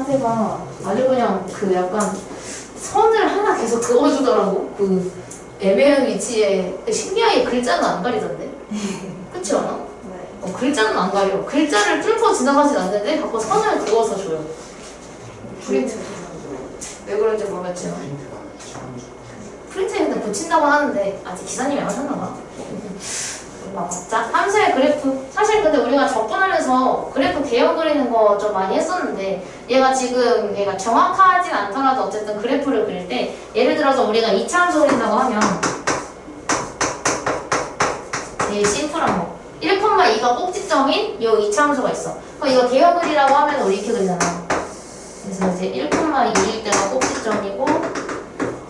상태가 아주 그냥 그 약간 선을 하나 계속 그어주더라고. 그 애매한 위치에 신기하게 글자는 안 가리던데. 그렇지 않아? 네. 글자는 안 가려. 글자를 뚫고 지나가진 않는데 자꾸 선을 그어서 줘요. 프린트. 왜 그런지 모르겠지만. 프린트에 그냥 붙인다고 하는데 아직 기사님이 안 하셨나 봐. 자, 함수의 그래프. 사실 근데 우리가 접근하면서 그래프 개형 그리는 거 좀 많이 했었는데 얘가 정확하진 않더라도 어쨌든 그래프를 그릴 때 예를 들어서 우리가 2차 함수 그린다고 하면 되게 심플한 거 1,2가 꼭지점인 이 2차 함수가 있어. 그럼 이거 개형 그리라고 하면 우리 이렇게 그리잖아. 그래서 이제 1,2일 때가 꼭지점이고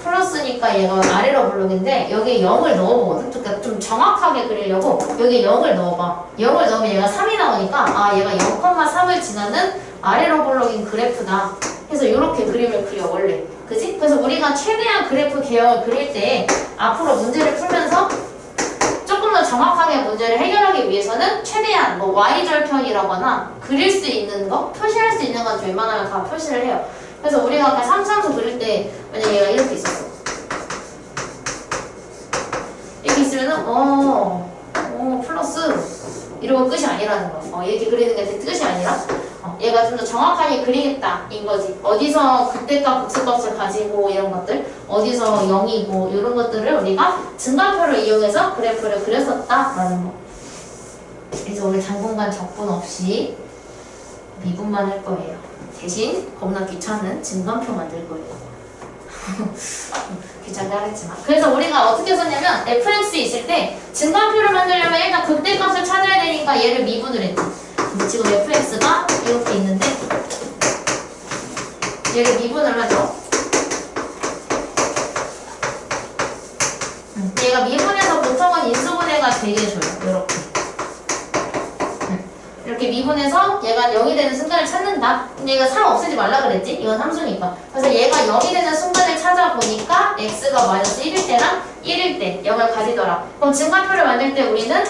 플러스니까 얘가 아래로 블록인데 여기에 0을 넣어보거든. 그러니까 좀 정확하게 그리려고 여기에 0을 넣어봐. 0을 넣으면 얘가 3이 나오니까 아 얘가 0,3을 지나는 아래로 블록인 그래프다. 그래서 이렇게 그림을 그려 원래. 그지? 그래서 우리가 최대한 그래프 개형을 그릴 때 앞으로 문제를 풀면서 조금 더 정확하게 문제를 해결하기 위해서는 최대한 뭐 y절편이라거나 그릴 수 있는 거, 표시할 수 있는 건 웬만하면 다 표시를 해요. 그래서 우리가 아까 3차함수 그릴 때 만약 얘가 이렇게 있었어. 이렇게 있으면은 플러스 이러고 끝이 아니라는 거야. 이렇게 그리는 게 끝이 아니라 얘가 좀 더 정확하게 그리겠다 인 거지. 어디서 극대값, 극소값을 가지고 이런 것들 어디서 0이고 이런 것들을 우리가 증가표를 이용해서 그래프를 그렸었다라는 거. 그래서 우리 당분간 적분 없이 미분만 할 거예요. 대신 겁나 귀찮은 증간표 만들 거예요. 귀찮게 하겠지만. 그래서 우리가 어떻게 썼냐면 fx 있을 때 증간표를 만들려면 일단 극대값을 찾아야 되니까 얘를 미분을 했지. 근데 지금 fx가 이렇게 있는데 얘를 미분을 하죠. 얘가 미분해서 보통은 인수분해가 되게 줘요. 이렇게 미분해서 얘가 0이 되는 순간을 찾는다. 근데 얘가 3 없애지 말라 그랬지? 이건 함수니까. 그래서 얘가 0이 되는 순간을 찾아보니까 x가 마이너스 1일 때랑 1일 때 0을 가지더라. 그럼 증가표를 만들 때 우리는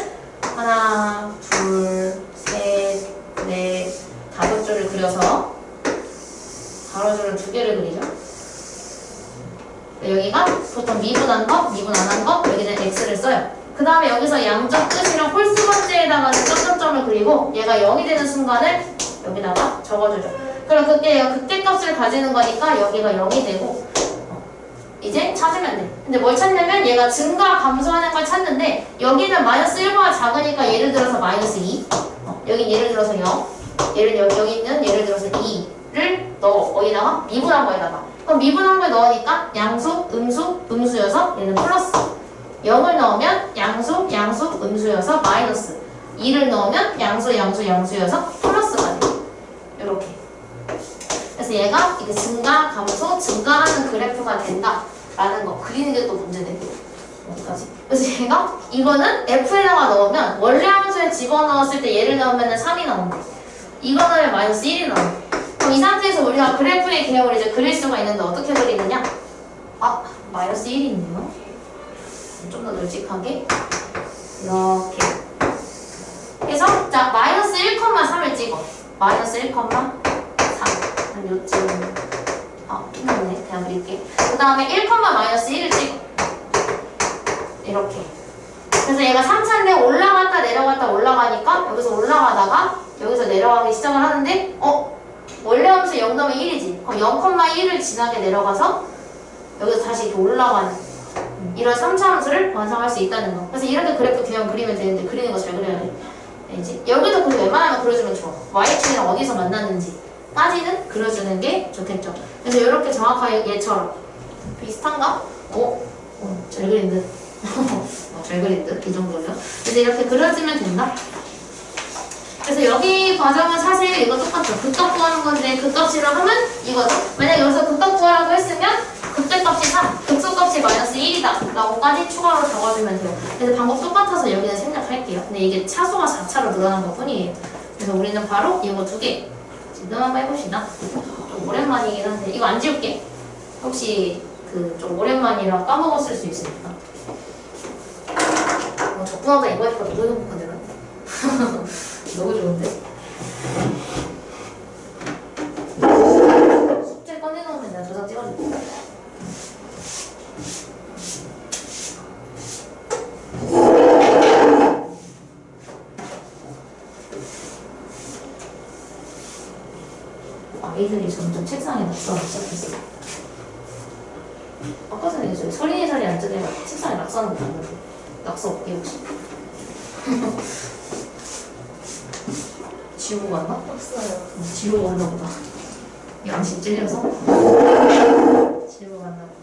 하나, 둘, 셋, 넷, 5줄을 그려서 가로줄을 2개를 그리죠. 여기가 보통 미분한 거, 미분 안 한 거, 여기는 x를 써요. 그 다음에 여기서 양쪽 끝이랑 홀수 번째에다가는 점점점을 그리고 얘가 0이 되는 순간을 여기다가 적어주죠. 그럼 그때 얘가 극대값을 가지는 거니까 여기가 0이 되고 이제 찾으면 돼. 근데 뭘 찾냐면 얘가 증가 감소하는 걸 찾는데 여기는 마이너스 1보다 작으니까 예를 들어서 마이너스 2 여긴 예를 들어서 0 여기 있는 예를 들어서 2를 넣어. 어디다가? 미분한 거에다가. 그럼 미분한 걸 넣으니까 양수, 음수여서 얘는 플러스 0을 넣으면 양수, 음수여서 마이너스 2를 넣으면 양수여서 플러스가 돼. 이렇게. 그래서 얘가 이게 증가, 감소, 증가하는 그래프가 된다라는 거 그리는 게 또 문제돼. 여기까지. 그래서 얘가 이거는 F에다가 넣으면 원래 함수에 집어넣었을 때 얘를 넣으면 3이 나온대. 이거 넣으면 마이너스 1이 나온대. 그럼 이 상태에서 우리가 그래프의 개형을 이제 그릴 수가 있는데 어떻게 그리느냐? 마이너스 1이 있네요. 좀 더 널찍하게 이렇게 해서 자 마이너스 1,3을 찍어. 마이너스 1,3 한 요쯤 끝났네. 그냥 그릴게. 그 다음에 1,-1을 찍어. 이렇게. 그래서 얘가 3차인데 올라갔다 내려갔다 올라가니까 여기서 올라가다가 여기서 내려가기 시작을 하는데 원래 함수 0 넣으면 1이지. 그럼 0,1을 지나게 내려가서 여기서 다시 이렇게 올라가는 이런 3차 함수를 완성할 수 있다는 거. 그래서 이렇게 그래프 개형 그리면 되는데 그리는 거 잘 그려야 돼. 알지? 여기도 그리고 웬만하면 그려주면 좋아. y축이랑 어디서 만났는지까지는 그려주는 게 좋겠죠. 그래서 이렇게 정확하게 얘처럼 비슷한가? 잘 그린 듯. 잘 그린 듯. 이 정도면. 그래서 이렇게 그려주면 된다. 그래서 여기 과정은 사실 이거 똑같죠. 극값 구하는 건데 극값이라고 하면 이거죠. 만약 여기서 극값 구하라고 했으면 극대값이 3, 극소값이 마이너스 1이다 라고까지 추가로 적어주면 돼요. 그래서 방법 똑같아서 여기는 생략할게요. 근데 이게 차수가 4차로 늘어난 것 뿐이에요. 그래서 우리는 바로 이거 2개 지금 한번 해봅시다. 좀 오랜만이긴 한데 이거 안 지울게. 혹시 좀 오랜만이라 까먹었을 수 있으니까. 적분하다 이거 하니까 너무 행복한데 나? 너무 좋은데? 아이들이 점점 책상에 낙서하기 시작했어. 아까 전에 저기 서린이 자리에 앉은 애가 책상에 낙서하는 거 봤는데 낙서 없게 혹시? 지우고 갔나? 없어요. 지우고 갔나 보다. 양심 찔려서? 지우고 갔나 보다.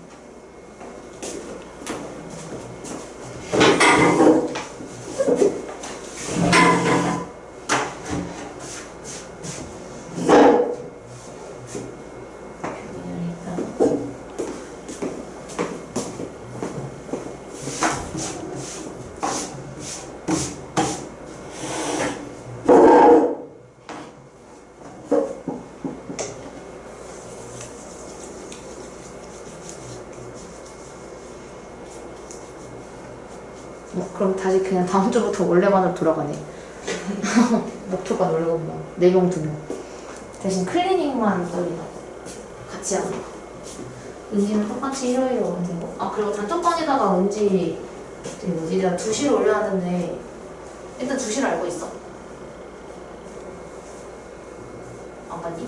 그럼 다시 그냥 다음 주부터 원래만으로 돌아가네. 목표가 넓은 4명 2명. 대신 클리닝만 떨리나 같이 하는 거. 은지는 똑같이 일요일에 오면 되고. 아 그리고 단톡방에다가 은지 저기 뭐지? 내가 2시를 올려놨는데 일단 2시를 알고 있어. 안 봤니?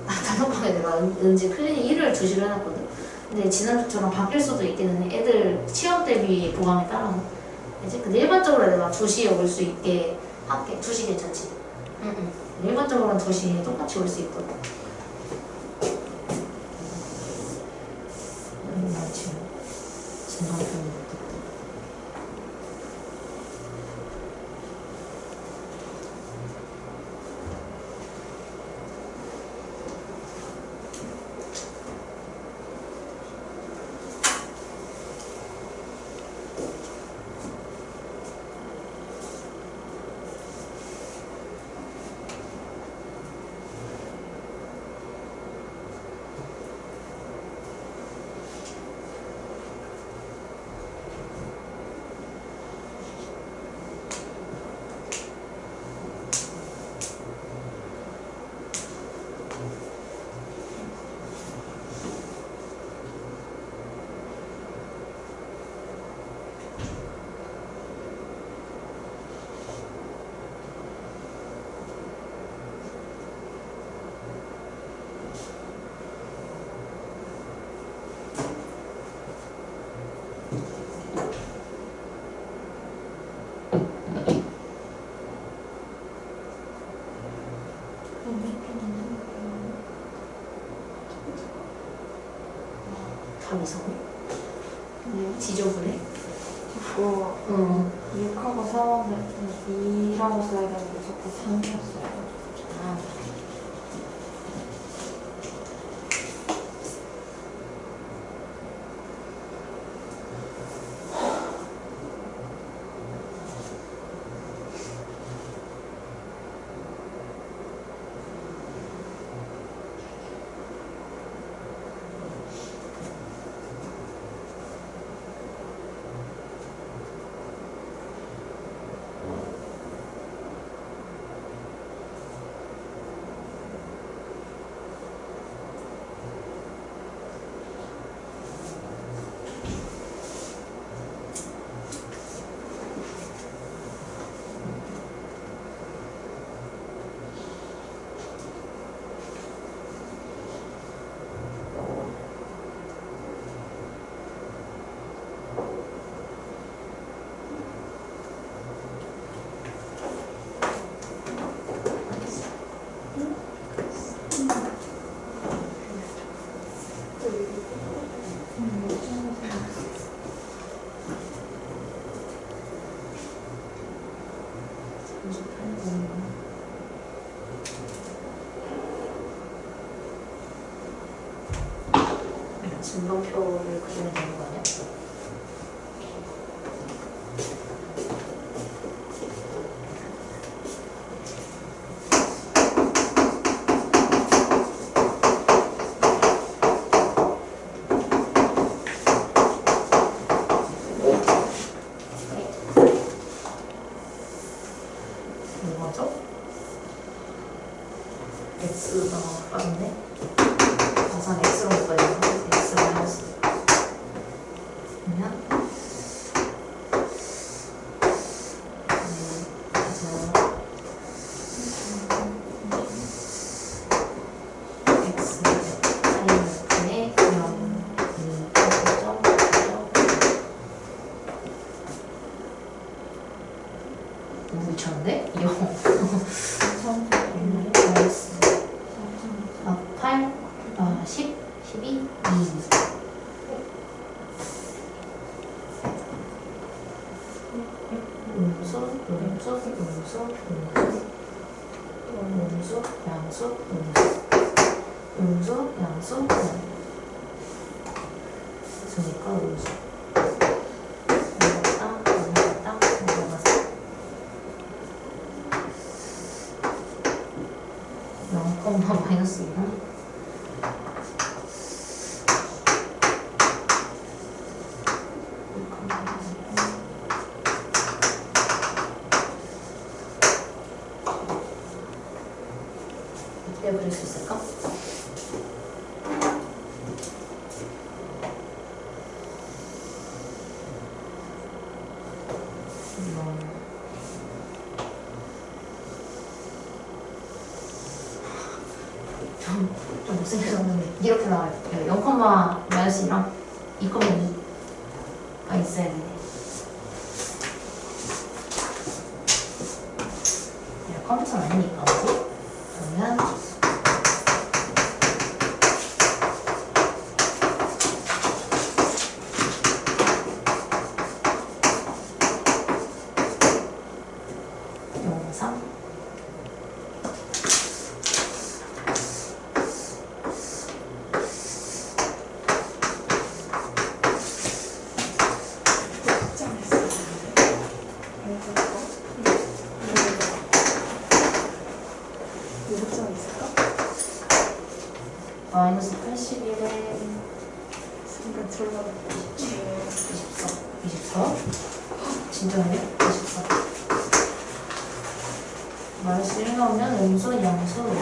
아 단톡방에 내가 은지 클리닝 일요일 2시로 해놨거든. 근데 지난주처럼 바뀔 수도 있겠는데 애들 시험 대비 보강에 따라서 이제 근데 일반적으로 내가 2시에 올 수 있게 할게. 2시 괜찮지? 응. 일반적으로는 2시에 똑같이 올 수 있거든. 나 지금 진강편이 못했다. 감 이상해? 지저분해? 자꾸 6하고 4하고 2라고 써야 되는데 자꾸 3이었어요. 아. 진동표를 그리면 되는 거 아니야? 뭐죠? X가 빠졌네? 가상 X로 묶어야 돼. X 마이너스. 그러면 그래서 음수, 음수, 양수, 음수, 음수, 양수, 음수. 그러니까 음수. 넘어갔다, 넘어가서 0, 마이너스 2나? 이때 그릴 수 있을까? 좀 못생겨졌는데 이렇게 나와요. 0, 마이너스 2랑 2,2가 있어야 되네. 컴퓨터는 아니니까 그러면 0, 3 마이너스 81에 순간 들어가고 24? 진짜네? 24 마이너스 1 나오면 음수, 양수, 음수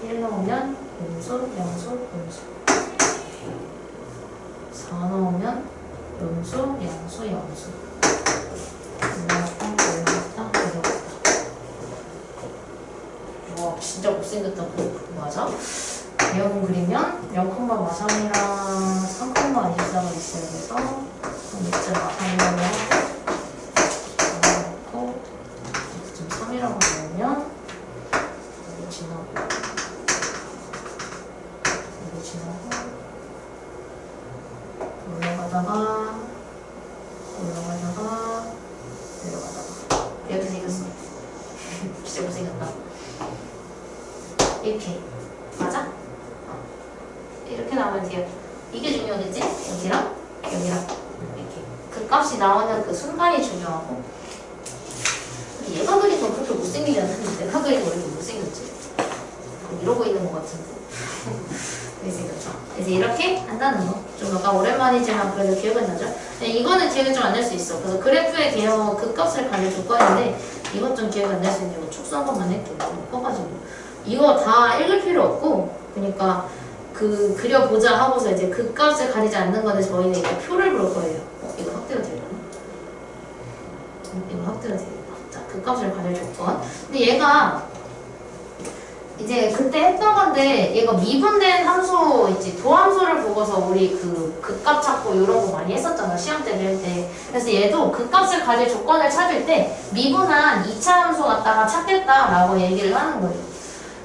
1 나오면 음수, 양수, 음수 4 나오면 음수, 양수, 양수 올라갔다, 올라갔다, 내려갔다 와 진짜 못생겼다. 맞아? 대형 그리면 0,43이랑 3,24가 있어야 돼서 2.43이라고 하고 2.3이라고 넣으면 여기 지나고 여기 지나고 올라가다가 내려가다가 이렇게 생겼어. 진짜 못생겼다. 이렇게 맞아? 이렇게 나오면 돼요. 이게 중요하겠지? 여기랑 여기랑 이렇게 그 값이 나오는 그 순간이 중요하고 얘가 그린 건 그렇게 못생기지 않는데 내가 그린 건 왜 이렇게 못생겼지? 이러고 있는 것 같은데 그래서 생겼죠. 그래서 이렇게 한다는 거 좀 약간 오랜만이지만 그래도 기억은 나죠? 이거는 기억이 좀 안 날 수 있어. 그래서 그래프의 개형 그 값을 가질 조건인데 이건 좀 기억이 안 날 수 있는 거 축소한 것만 할게. 좀 커가지고 이거 다 읽을 필요 없고 그러니까 그 그려보자 하고서 이제 그 값을 가리지 않는 건데 저희는 이제 표를 볼 거예요. 이거 확대가 되려나? 이거 확대가 되겠다. 자, 그 값을 가질 조건. 근데 얘가 이제 그때 했던 건데 얘가 미분된 함수 있지 도함수를 보고서 우리 그 값 찾고 이런 거 많이 했었잖아 시험 때 낼 때. 그래서 얘도 그 값을 가질 조건을 찾을 때 미분한 2차 함수 갖다가 찾겠다라고 얘기를 하는 거예요.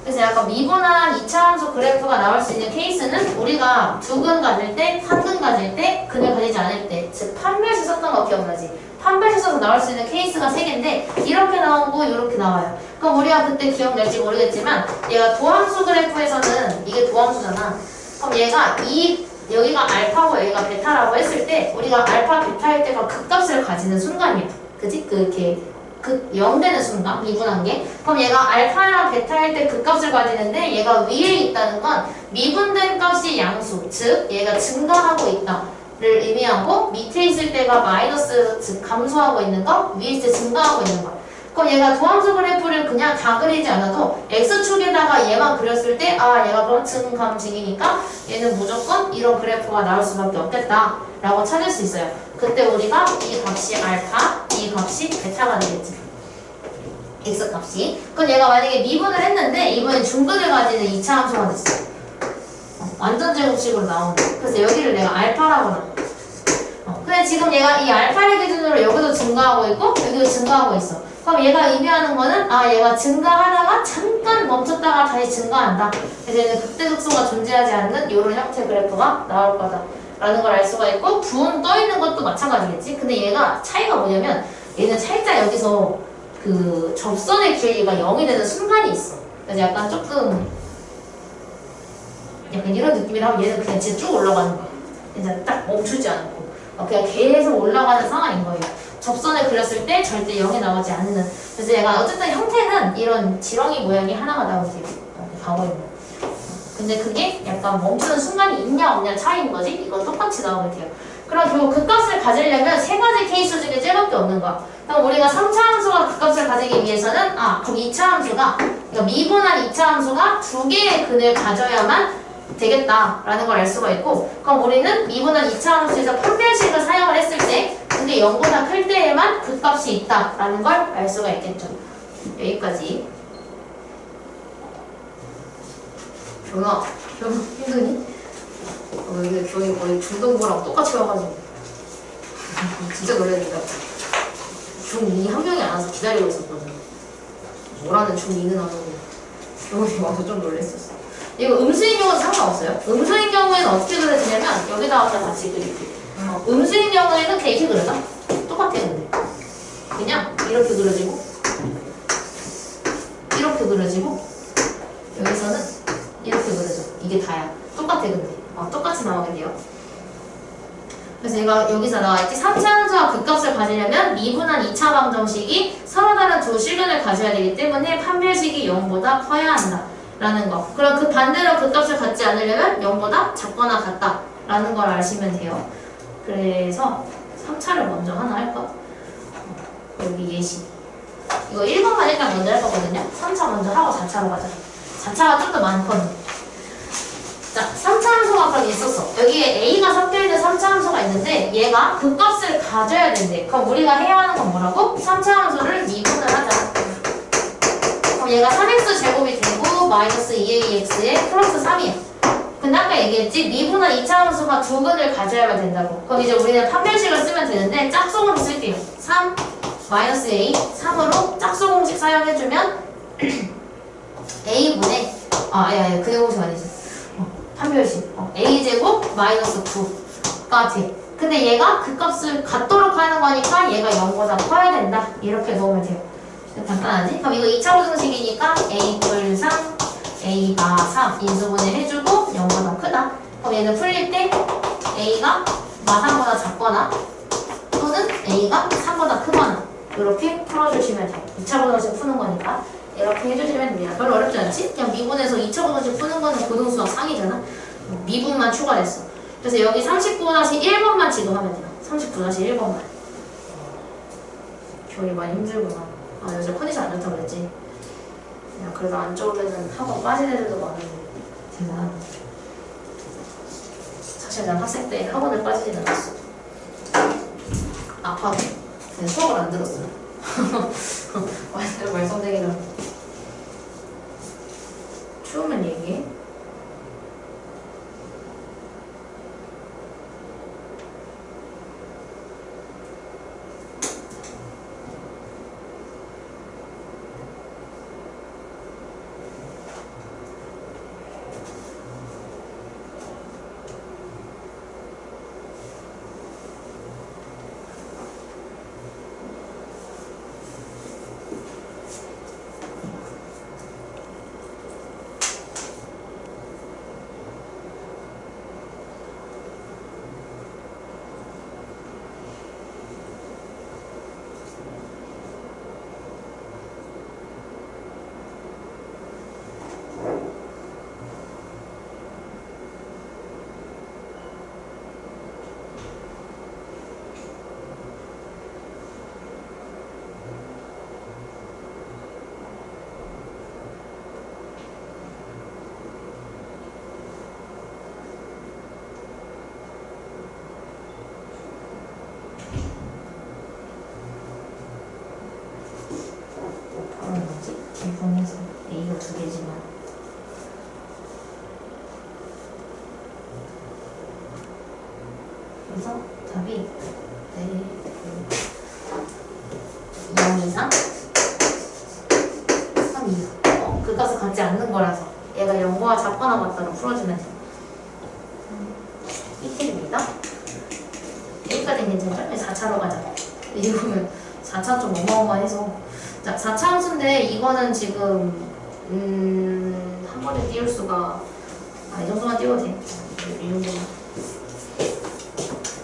그래서 약간 미분한 2차 함수 그래프가 나올 수 있는 케이스는 우리가 두근 가질 때, 삼근 가질 때, 근을 가지지 않을 때, 즉 판별식 썼던 거 기억나지? 판별식 써서 나올 수 있는 케이스가 3개인데 이렇게 나오고 이렇게 나와요. 그럼 우리가 그때 기억날지 모르겠지만 얘가 도함수 그래프에서는 이게 도함수잖아. 그럼 얘가 여기가 알파고 여기가 베타라고 했을 때 우리가 알파 베타일 때가 극값을 가지는 순간이야. 그치? 이렇게 0 되는 순간 미분한 게. 그럼 얘가 알파랑 베타일 때 그 값을 가지는데 얘가 위에 있다는 건 미분된 값이 양수, 즉 얘가 증가하고 있다를 의미하고 밑에 있을 때가 마이너스, 즉 감소하고 있는 거, 위에 있을 때 증가하고 있는 거. 그럼 얘가 도함수 그래프를 그냥 다 그리지 않아도 x축에다가 얘만 그렸을 때 아 얘가 그럼 증감증이니까 얘는 무조건 이런 그래프가 나올 수밖에 없겠다 라고 찾을 수 있어요. 그때 우리가 이 값이 알파, 이 값이 베타가 되겠지. x값이. 그럼 얘가 만약에 미분을 했는데 이번엔 중근을 가지는 2차 함수가 됐어. 완전 제곱식으로 나오는 거. 그래서 여기를 내가 알파라고 넣어. 근데 지금 얘가 이 알파를 기준으로 여기도 증가하고 있고 여기도 증가하고 있어. 그럼 얘가 의미하는 거는 아 얘가 증가하다가 잠깐 멈췄다가 다시 증가한다. 그래서 얘는 극대극소가 존재하지 않는 이런 형태의 그래프가 나올 거다 라는 걸 알 수가 있고 붕 떠있는 것도 마찬가지겠지. 근데 얘가 차이가 뭐냐면 얘는 살짝 여기서 그 접선의 길이가 0이 되는 순간이 있어. 그래서 약간 조금 약간 이런 느낌이라 하면 얘는 그냥 진짜 쭉 올라가는 거야. 이제 딱 멈추지 않고 그냥 계속 올라가는 상황인 거예요. 접선을 그렸을 때 절대 0이 나오지 않는. 그래서 얘가 어쨌든 형태는 이런 지렁이 모양이 하나가 나오지. 가고 있는. 근데 그게 약간 멈추는 순간이 있냐 없냐 차이인 거지. 이건 똑같이 나오면 돼요. 그럼 결국 그 값을 가지려면 세 가지 케이스 중에 쟤밖에 없는 거야. 그럼 우리가 3차 함수가 그 값을 가지기 위해서는 그럼 2차 함수가 그러니까 미분한 2차 함수가 두 개의 근을 가져야만 되겠다라는 걸 알 수가 있고, 그럼 우리는 미분한 2차 함수에서 판별식을 사용을 했을 때 그게 0보다 클 때에만 그 값이 있다라는 걸 알 수가 있겠죠. 여기까지. 병아 힘드니? 이게 거의 중등부랑 똑같이 와가지고 진짜 놀랬는데 중2 한 명이 안 와서 기다리고 있었거든. 뭐라는 중2는 안 오고 병원이 와서 좀 놀랬었어. 이거 음수인 경우는 상관없어요. 음수인 경우에는 어떻게 그려지냐면 여기다가 같이 그릴게요. 음수인 경우에는 그냥 이렇게 그려져. 똑같아요. 근데 그냥 이렇게 그려지고 이렇게 그려지고 여기서는 이렇게 그려져. 이게 다야. 똑같아. 근데 똑같이 나오게 돼요. 그래서 얘가 여기서 나와있지. 3차 함수와 그 값을 가지려면 미분한 2차 방정식이 서로 다른 두 실근을 가져야 되기 때문에 판별식이 0보다 커야 한다 라는 거. 그럼 그 반대로 그 값을 갖지 않으려면 0보다 작거나 같다 라는 걸 아시면 돼요. 그래서 3차를 먼저 하나 할까? 여기 예시. 이거 1번만 일단 먼저 할 거거든요. 3차 먼저 하고 4차로 가자. 4차가 좀 더 많거든. 자, 3차 함수가 그럼 있었어. 여기에 A가 섞여있는 3차 함수가 있는데 얘가 그 값을 가져야 된대. 그럼 우리가 해야 하는 건 뭐라고? 3차 함수를 미분을 하자. 그럼 얘가 3x 제곱이 되고 마이너스 2ax에 플러스 3이야. 근데 아까 얘기했지? 미분한 2차 함수가 두 근을 가져야만 된다고. 그럼 이제 우리는 판별식을 쓰면 되는데 짝수공으로 쓸게요. 3 마이너스 a 3으로 짝수 공식 사용해주면 a분의 그냥 공식 아니지. 판별식 a제곱 마이너스 9가 돼. 근데 얘가 그 값을 갖도록 하는 거니까 얘가 0보다 커야 된다. 이렇게 넣으면 돼요. 간단하지? 그럼 이거 2차 고정식이니까 a 뿔 3 a가 3 인수분해 해주고 0보다 크다. 그럼 얘는 풀릴 때 a가 마3보다 작거나 또는 a가 3보다 크거나 이렇게 풀어주시면 돼요. 2차 고정식 푸는 거니까 이렇게 해주시면 됩니다. 별로 어렵지 않지? 그냥 미분에서 2차 고정식 푸는 거는 고등수학 상이잖아. 미분만 추가됐어. 그래서 여기 39-1번만 지금 하면 돼요. 39-1번만. 교육이 많이 힘들구나. 요즘 컨디션 안 좋다고 그랬지? 그냥 그래도 안쪽으로는 학원 빠진 애들도 많은데 대단하다. 사실 난 학생 때 학원을 빠지진 않았어. 아파도 그냥 수업을 안 들었어. 완전 말썽쟁이라. 추우면 얘기해. 기본에서 A가 두 개지만 그래서 답이 0 이상 3 이상 그 값을 갖지 않는 거라서 얘가 0보다 작거나 같다로 풀어주면 돼요. 이 틀입니다. 여기까지는 괜찮죠? 4차로 가자. 이거 보면 4차 좀 어마어마해서. 자, 4차 함수인데 이거는 지금 한 번에 띄울 수가 이 정도만 띄워도 돼. 이 정도만.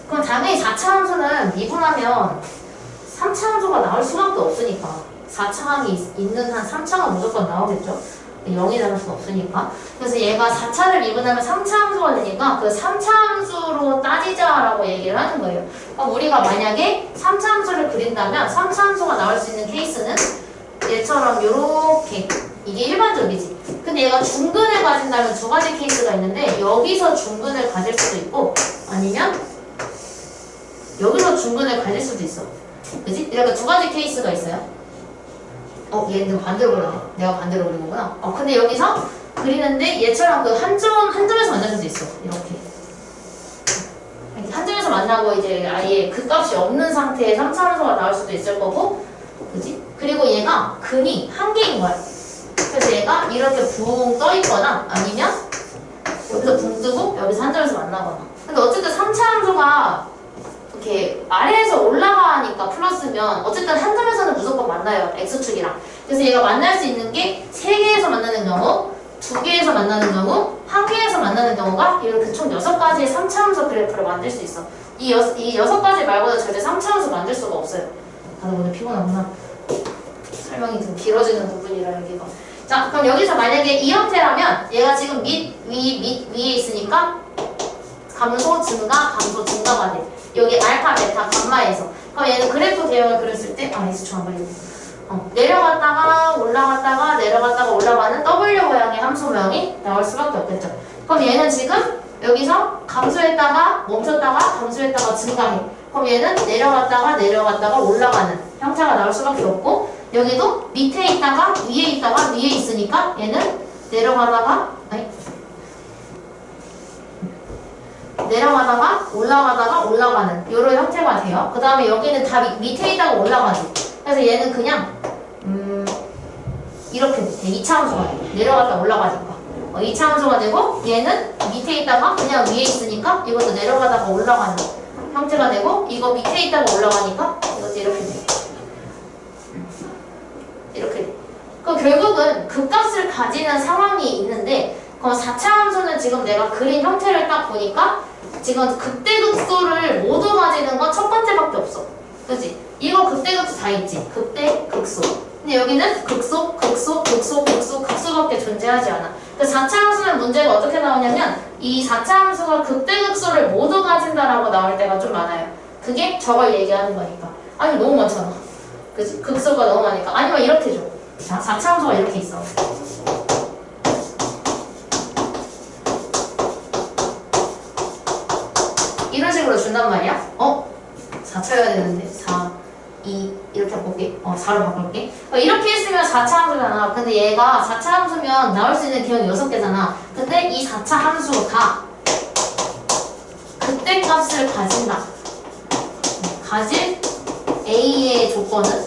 그럼 당연히 4차 함수는 미분하면 3차 함수가 나올 수밖에 없으니까 4차항이 있는 한 3차가 무조건 나오겠죠. 0이 나올 수가 없으니까. 그래서 얘가 4차를 미분하면 3차 함수가 되니까 그 3차 함수로 따지자라고 얘기를 하는 거예요. 그럼 우리가 만약에 3차 함수를 그린다면 3차 함수가 나올 수 있는 케이스는 얘처럼 요렇게, 이게 일반적이지. 근데 얘가 중근을 가진다면 두 가지 케이스가 있는데 여기서 중근을 가질 수도 있고 아니면 여기서 중근을 가질 수도 있어. 그치? 이렇게 두 가지 케이스가 있어요. 얘는 반대로 그리네. 내가 반대로 그린 거구나. 근데 여기서 그리는데 얘처럼 그 한 점에서 만날 수도 있어. 이렇게. 한 점에서 만나고 이제 아예 그 값이 없는 상태의 3차 함수가 나올 수도 있을 거고, 그지? 그리고 얘가 근이 한 개인 거야. 그래서 얘가 이렇게 붕 떠 있거나 아니면 여기서 붕 뜨고 여기서 한 점에서 만나거나. 근데 어쨌든 3차 함수가 이렇게 아래에서 올라가니까 플러스면 어쨌든 한 점에서는 무조건 만나요. X축이랑. 그래서 얘가 만날 수 있는 게 3개에서 만나는 경우, 2개에서 만나는 경우, 1개에서 만나는 경우가 이렇게 총 6가지의 3차 함수 그래프를 만들 수 있어. 이 6가지 말고는 절대 3차 함수 만들 수가 없어요. 다들 오늘 피곤하구나. 설명이 좀 길어지는 부분이라 여기가. 자, 그럼 여기서 만약에 이 형태라면 얘가 지금 위에 있으니까 감소, 증가, 증가가 돼. 여기 알파, 베타, 감마에서. 그럼 얘는 그래프 개형을 그렸을 때, S축 한번 읽어. 내려갔다가, 올라갔다가, 내려갔다가, 올라가는 W 모양의 함수 모양이 나올 수밖에 없겠죠. 그럼 얘는 지금 여기서 감소했다가, 멈췄다가, 감소했다가, 증가해. 그럼 얘는 내려갔다가, 올라가는 형태가 나올 수밖에 없고, 여기도 밑에 있다가, 위에 있으니까 얘는 내려가다가, 올라가는 이런 형태가 돼요. 그 다음에 여기는 다 밑에 있다가 올라가지. 그래서 얘는 그냥 이렇게 돼. 2차 함수가 돼. 내려갔다 올라가니까 2차 함수가 되고, 얘는 밑에 있다가 그냥 위에 있으니까 이것도 내려가다가 올라가는 형태가 되고, 이거 밑에 있다가 올라가니까 이것도 이렇게 돼. 이렇게 돼. 그럼 결국은 그 값을 가지는 상황이 있는데, 그럼 4차 함수는 지금 내가 그린 형태를 딱 보니까 지금 극대극소를 모두 가지는 건 첫 번째밖에 없어. 그치? 이거 극대극소 다 있지? 극대, 극소. 근데 여기는 극소밖에 존재하지 않아. 그래서 4차 함수는 문제가 어떻게 나오냐면 이 4차 함수가 극대극소를 모두 가진다라고 나올 때가 좀 많아요. 그게 저걸 얘기하는 거니까. 아니 너무 많잖아. 그치? 극소가 너무 많으니까. 아니면 이렇게 줘. 자, 4차 함수가 이렇게 있어. 이런 식으로 준단 말이야. 4차여야 되는데 4, 2 이렇게 바꿀게. 4로 바꿀게. 이렇게 했으면 4차 함수잖아. 근데 얘가 4차 함수면 나올 수 있는 기억이 6개잖아. 근데 이 4차 함수가 그때 값을 가진다. 가질 A의 조건은?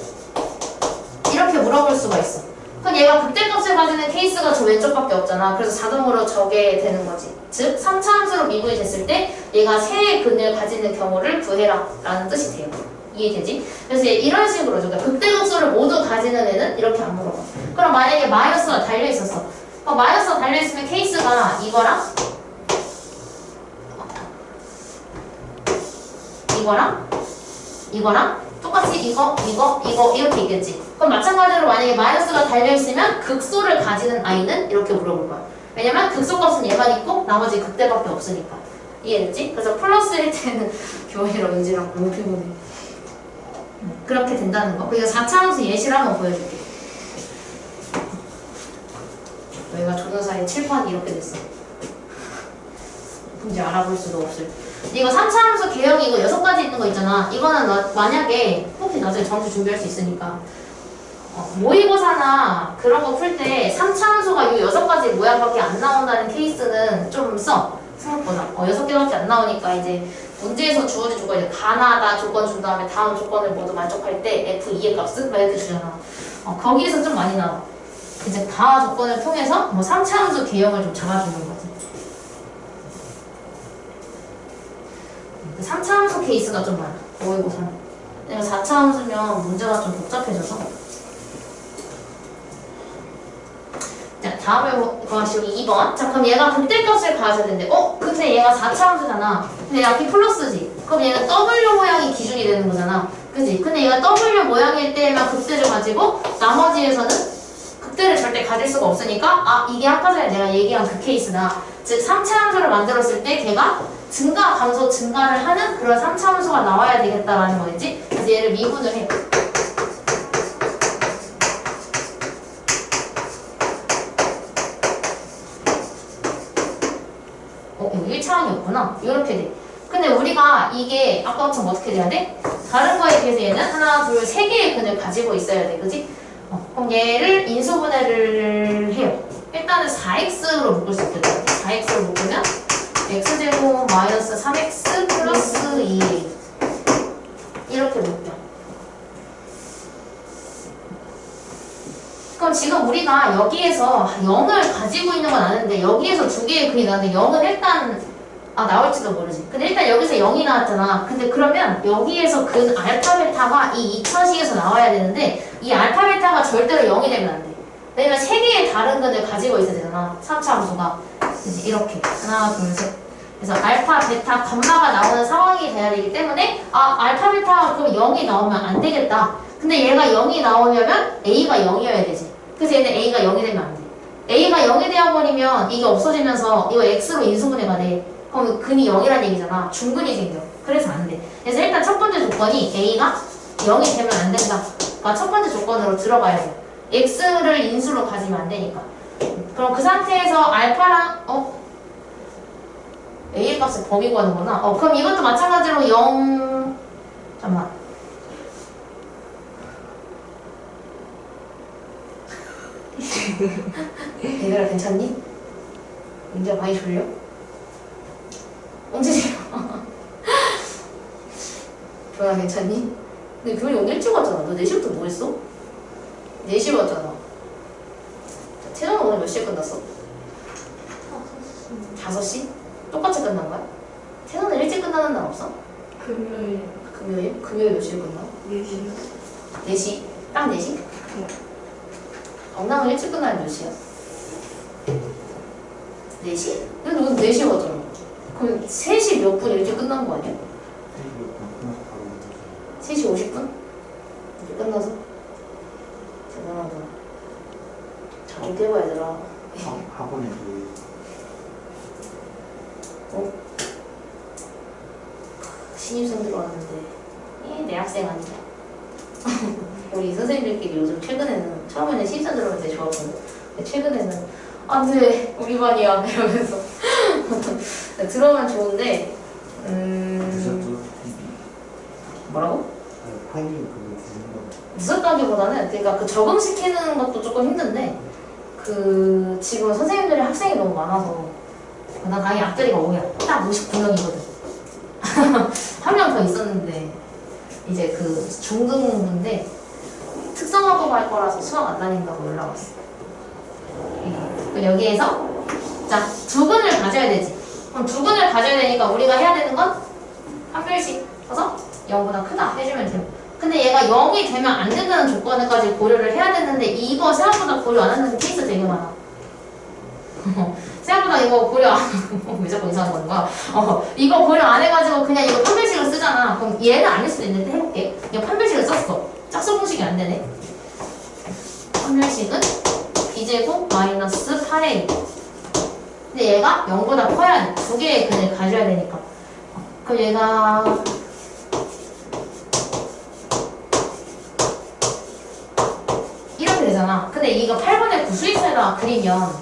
이렇게 물어볼 수가 있어. 그럼 얘가 극대값을 가지는 케이스가 저 왼쪽밖에 없잖아. 그래서 자동으로 저게 되는 거지. 즉 3차 함수로 미분이 됐을 때 얘가 세의 근을 가지는 경우를 구해라 라는 뜻이 돼요. 이해되지? 그래서 이런 식으로 줘. 극대급수를 모두 가지는 애는 이렇게 안 물어봐. 그럼 만약에 마이너스가 달려있었어. 그럼 마이너스가 달려있으면 케이스가 이거랑 똑같이 이거 이렇게 있겠지. 그럼 마찬가지로 만약에 마이너스가 달려있으면 극소를 가지는 아이는 이렇게 물어볼 거야. 왜냐면 극소값은 얘만 있고 나머지 극대밖에 없으니까. 이해됐지? 그래서 플러스일 때는 교원이랑 은지랑 너무 피곤해. 그렇게 된다는 거. 그래서 4차 함수 예시를 한번 보여줄게. 여기가 조선사의 칠판이 이렇게 됐어. 뭔지 알아볼 수도 없을. 이거 3차 함수 개형이 이거 6가지 있는 거 있잖아. 이거는 만약에 혹시 나중에 점수 준비할 수 있으니까 모의고사나 그런 거 풀 때 3차 함수가 이 6가지 모양밖에 안 나온다는 케이스는 좀 써. 생각보다 6개밖에 안 나오니까 이제 문제에서 주어진 조건, 이제 가나다 조건 준 다음에 다음 조건을 모두 만족할 때 F2의 값은 막 이렇게 주잖아. 거기에서 좀 많이 나와. 이제 다 조건을 통해서 3차 함수 개형을 좀 잡아주는 거지. 3차 함수 케이스가 좀 많아. 모의고사는. 내가 4차 함수면 문제가 좀 복잡해져서. 자, 다음에 보시고 2번. 자, 그럼 얘가 극대값을 가져야 되는데, 근데 얘가 4차 함수잖아. 근데 얘가 P 플러스지. 그럼 얘는 W 모양이 기준이 되는 거잖아. 그지? 근데 얘가 W 모양일 때만 극대를 가지고, 나머지에서는 극대를 절대 가질 수가 없으니까, 이게 아까 전에 내가 얘기한 그 케이스다. 즉, 3차 함수를 만들었을 때 걔가 증가, 감소, 증가를 하는 그런 3차 함수가 나와야 되겠다라는 거겠지? 그래서 얘를 미분을 해. 이거 1차원이었구나. 이렇게 돼. 근데 우리가 이게 아까처럼 어떻게 돼야 돼? 다른 거에 비해서 얘는 하나, 둘, 세 개의 근을 가지고 있어야 돼. 그지? 그럼 얘를 인수분해를 해요. 일단은 4x로 묶을 수 있겠다. 4x로 묶으면 x제곱 마이너스 3x 플러스 2a 이렇게 묶여. 그럼 지금 우리가 여기에서 0을 가지고 있는 건 아는데 여기에서 두 개의 근이 나는데 0은 일단 나올지도 모르지. 근데 일단 여기서 0이 나왔잖아. 근데 그러면 여기에서 근 알파 베타가 이 2차식에서 나와야 되는데 이 알파 베타가 절대로 0이 되면 안 돼. 왜냐면 세 개의 다른 근을 가지고 있어야 되잖아. 3차 함수가. 이제 이렇게 하나 둘 셋. 그래서 알파 베타 감마가 나오는 상황이 돼야 되기 때문에 알파 베타가 그럼 0이 나오면 안 되겠다. 근데 얘가 0이 나오려면 A가 0이어야 되지. 그래서 얘는 A가 0이 되면 안 돼. A가 0이 되어버리면 이게 없어지면서 이거 X로 인수분해가 돼. 그럼 근이 0이란 얘기잖아. 중근이 생겨. 그래서 안 돼. 그래서 일단 첫 번째 조건이 A가 0이 되면 안 된다. 그러니까 첫 번째 조건으로 들어가야 돼. X를 인수로 가지면 안 되니까. 그럼 그 상태에서 알파랑 A의 값을 범위 구하는구나. 그럼 이것도 마찬가지로 0 잠깐만. 얘들아 괜찮니? 민지야 많이 졸려? 엉치지 마. 교환아 괜찮니? 근데 교환이 오늘 일찍 왔잖아. 너 4시부터 뭐 했어? 4시에 왔잖아. 태정은 오늘 몇 시에 끝났어? 5시? 똑같이 끝난 거야? 태정은 일찍 끝나는 날 없어? 금요일 금요일? 금요일 몇 시에 끝나? 4시 4시? 딱 4시? 네. 강남은 일찍 끝나는 몇 시야? 4시? 근데 너 4시에 왔잖아. 그럼 3시 몇 분 일찍 끝난 거 아니야? 3시 50분? 이제 끝나서? 대단하다. 잘 깨봐 얘들아. 학원에 그 신입생 들어왔는데 내 학생 아니야. 우리 선생님들끼리 요즘 최근에는 처음에는 신입생 들어올 때 좋았거든. 근데 최근에는 안돼 우리 반이야 이러면서 들어오면 좋은데 드셨죠? 뭐라고? 파일 그거 드시는 거 늦었다기보다는 그러니까 그 적응시키는 것도 조금 힘든데 그 지금 선생님들이 학생이 너무 많아서 난 당연히 앞자리가 5야. 딱 59명이거든. 한 명 더 있었는데 이제 그 중등부인데 특성화고 할 거라서 수학 안 다닌다고 연락 왔어. 여기에서 자, 두 근을 가져야 되지. 그럼 두 근을 가져야 되니까 우리가 해야 되는 건 한 별씩 써서 0보다 크다 해주면 돼요. 근데 얘가 0이 되면 안 된다는 조건까지 고려를 해야 되는데 이거 생각보다 고려 안 하는 케이스 되게 많아. 생각보다 이거 고려 안 하고 왜 자꾸 이상한 거야? 이거 고려 안 해가지고 그냥 이거 판별식을 쓰잖아. 그럼 얘는 아닐 수도 있는데 해볼게. 이거 판별식을 썼어. 짝수 공식이 안 되네. 판별식은 b제곱 마이너스 8a. 근데 얘가 0보다 커야 돼. 두 개의 근을 가져야 되니까. 그럼 얘가 이렇게 되잖아. 근데 이거 8분의 9 수익선에다가 그리면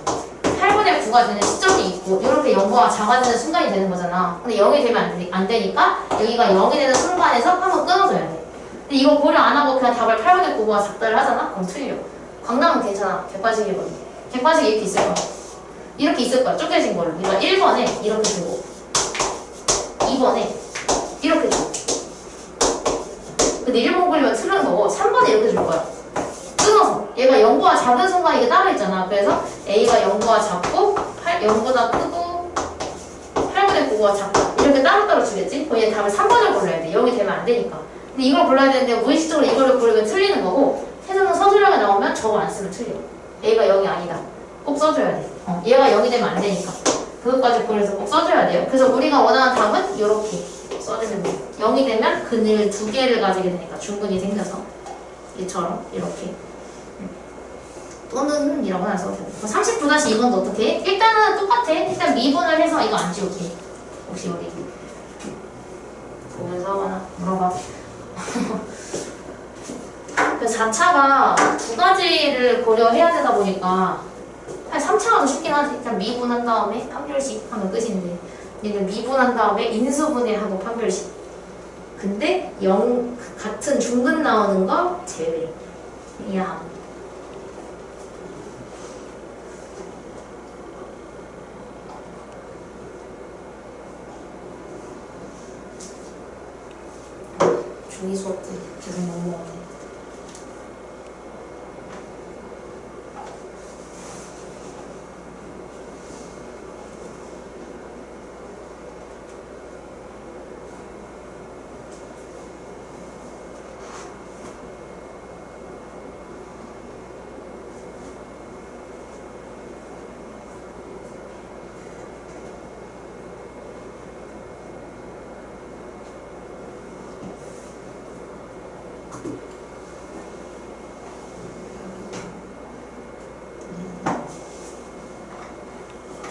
8분의 9가 되는 시점이 있고 이렇게 0보다 작아지는 순간이 되는 거잖아. 근데 0이 되면 안 되니까 여기가 0이 되는 순간에서 한번 끊어줘야 돼. 근데 이거 고려 안 하고 그냥 답을 8분의 9가 작다를 하잖아? 그럼 틀려. 강남은 괜찮아. 객관식이거든. 객관식이 이렇게 있을 거야. 이렇게 있을 거야. 쪼개진 거를. 그러니까 1번에 이렇게 주고 2번에 이렇게 주고 근데 1번 그리면 틀린 거고 3번에 이렇게 줄 거야. 끊어서 얘가 0보다 작은 순간이 이게 따로 있잖아. 그래서 A가 0보다 작고 0보다 크고 8분의 9가 작다 이렇게 따로따로 주겠지? 그럼 얘 답을 3번을 골라야 돼. 0이 되면 안 되니까. 근데 이걸 골라야 되는데 무의식적으로 이걸로 고르면 틀리는 거고 해석은 서술형에 나오면 저거 안 쓰면 틀려. A가 0이 아니다. 꼭 써줘야 돼. 얘가 0이 되면 안 되니까. 그것까지 고려해서 꼭 써줘야 돼요. 그래서 우리가 원하는 답은 이렇게 써주면 돼요. 0이 되면 근을 2개를 가지게 되니까 중근이 생겨서 얘처럼 이렇게 또는 이라고 하나 써도 돼요. 39-2번도 어떻게 해? 일단은 똑같아. 일단 미분을 해서 이거 안 지울게. 혹시 우리 보면서 하거나 물어봐. 그 4차가 두 가지를 고려해야 되다 보니까 한 3차가 더 쉽긴 하지. 일단 미분한 다음에 판별식 하면 끝인데 얘는 미분한 다음에 인수분해하고 판별식. 근데 같은 중근 나오는 거 제외. 이해함. 중2 수업 때 계속 넘어가네.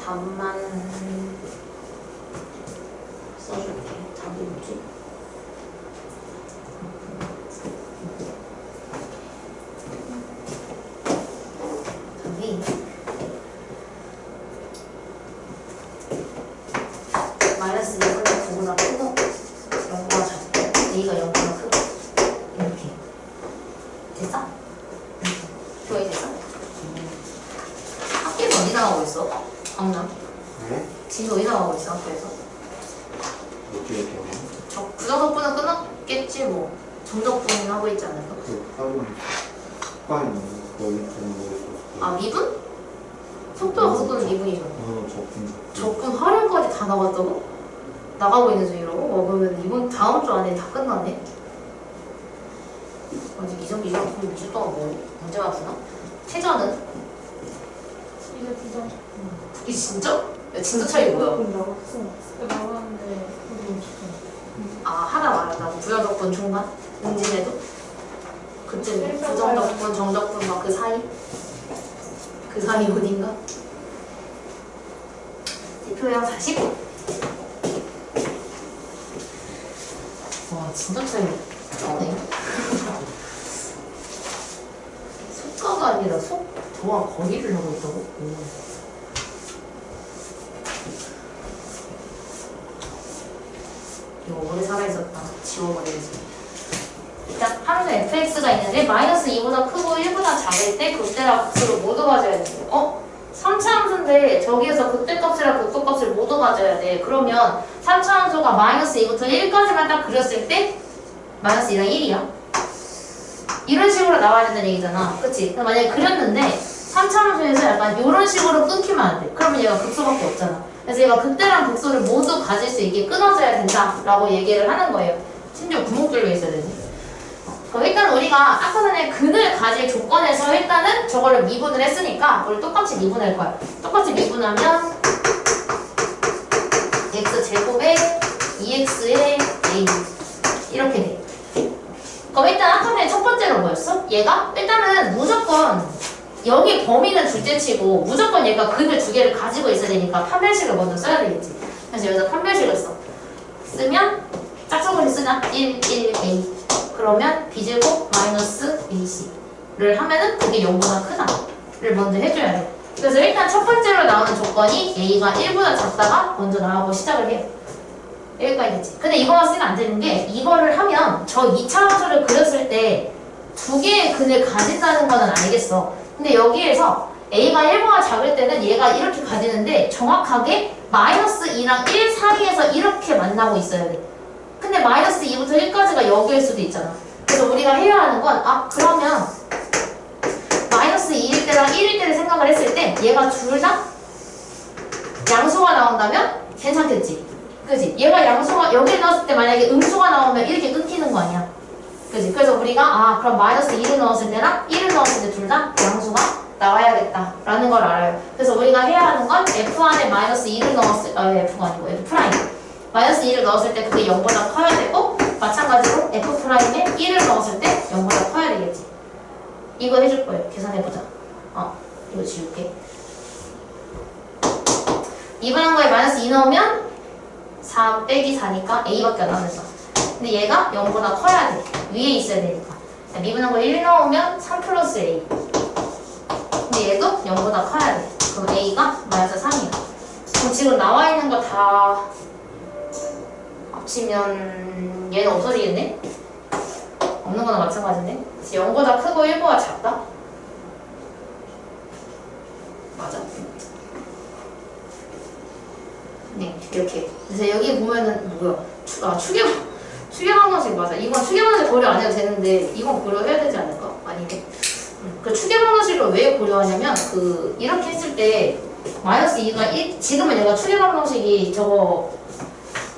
답만 써줄게. 답이 뭐지? 답이 마이너스 2분의 9보다 크고 0보다 작고 A가 0보다 크고 이렇게 됐어? 교회 됐어? 학교에서 어디 나가고 있어? 강남? 네? 지금 어디 나가고 있어 학교에서? 어떻게 되냐? 부정적분은 끝났겠지 뭐. 정적분은 하고 있지 않을까? 그 빨리 거의 되는 거. 아 미분? 속도가 속도는 미분이죠. 적분. 적분 활용까지 다 나왔다고? 나가고 있는 중이라고? 그러면 이번 다음 주 안에 다 끝났네? 아직 이전 2주 동안 뭐 언제 왔나? 최저는? 이제 부정 이게 진짜? 야 진짜 차이 뭐야? 나갔어. 나갔는데 너무 좋다. 아 하나 말한다고? 부정적분 중간? 응진해도? 그쯤 부정적분 정적분 막 그 사이? 그 사이 어딘가? 표현 40? 와 진짜 차이 나네. 속가가 아니라 속도와 거리를 하고 있다고? 이거 오래 살아있었다. 지워버려야지. 일단 함수 fx가 있는데 마이너스 2보다 크고 1보다 작을 때 극대랑 극소를 모두 가져야 돼요. 3차 함수인데 저기에서 극대값이랑 극소값을 모두 가져야 돼. 그러면 3차 함수가 마이너스 2부터 1까지만 딱 그렸을 때 마이너스 2랑 1이야. 이런 식으로 나와야 된다는 얘기잖아. 그치? 만약에 그렸는데 3차 함수에서 약간 이런 식으로 끊기면 안 돼. 그러면 얘가 극소밖에 없잖아. 그래서 얘가 극대랑 극소를 모두 가질 수 있게 끊어져야 된다라고 얘기를 하는 거예요. 심지어 구멍 뚫려 있어야 되지. 그럼 일단 우리가 아까 전에 근을 가질 조건에서 일단은 저거를 미분을 했으니까 우리 똑같이 미분할 거야. 똑같이 미분하면 x제곱에 2x의 a 이렇게 돼. 그럼 일단 아까 전에 첫 번째로 뭐였어? 얘가 일단은 무조건 여기 범위는 둘째치고 무조건 얘가 근을 두 개를 가지고 있어야 되니까 판별식을 먼저 써야 되겠지. 그래서 여기서 판별식을 써. 쓰면 짝수근이 쓰냐? 1, 1, a 그러면 b제곱 마이너스 ac를 하면은 그게 0보다 크다를 먼저 해줘야 돼. 그래서 일단 첫 번째로 나오는 조건이 a가 1보다 작다가 먼저 나오고 시작을 해요. 여기까지 됐지. 근데 이거만 쓰면 안 되는 게 이거를 하면 저 2차 함수를 그렸을 때 두 개의 근을 가진다는 거는 알겠어. 근데 여기에서 a가 1보다 작을 때는 얘가 이렇게 가지는데 정확하게 마이너스 2랑 1 사이에서 이렇게 만나고 있어야 돼. 근데 마이너스 2부터 1까지가 여기일 수도 있잖아. 그래서 우리가 해야 하는 건 그러면 마이너스 2일 때랑 1일 때를 생각을 했을 때 얘가 둘 다 양수가 나온다면 괜찮겠지. 그지? 얘가 양수가 여기에 넣었을 때 만약에 음수가 나오면 이렇게 끊기는 거 아니야. 그지? 그래서 우리가 그럼 마이너스 2를 넣었을 때랑 1을 넣었을 때 둘 다 양수가 나와야겠다 라는 걸 알아요. 그래서 우리가 해야 하는 건 f 안에 마이너스 2를 넣었을 f가 아니고 f 프라임 마이너스 2를 넣었을 때 그게 0보다 커야 되고 마찬가지로 f 프라임에 1을 넣었을 때 0보다 커야 되겠지. 이거 해줄 거예요. 계산해보자. 이거 지울게. 2분한 거에 마이너스 2 넣으면 4 빼기 4니까 a밖에 안 남았어. 근데 얘가 0보다 커야 돼. 위에 있어야 되니까. 미분한 거 1 넣으면 3 플러스 a. 근데 얘도 0보다 커야 돼. 그럼 a가 마이너스 3이야. 그럼 지금 나와 있는 거 다 합치면 얘는 없어지겠네? 없는 거나 마찬가지네. 0보다 크고 1보다 작다? 맞아. 네, 이렇게. 그래서 여기 보면은 뭐야? 추계방정식 맞아. 이건 추계방정식 고려 안 해도 되는데 이건 고려해야 되지 않을까? 아니네. 그 추계방정식을 왜 고려하냐면 이렇게 했을 때 마이너스 2가 1 지금은 얘가 추계방정식이 저거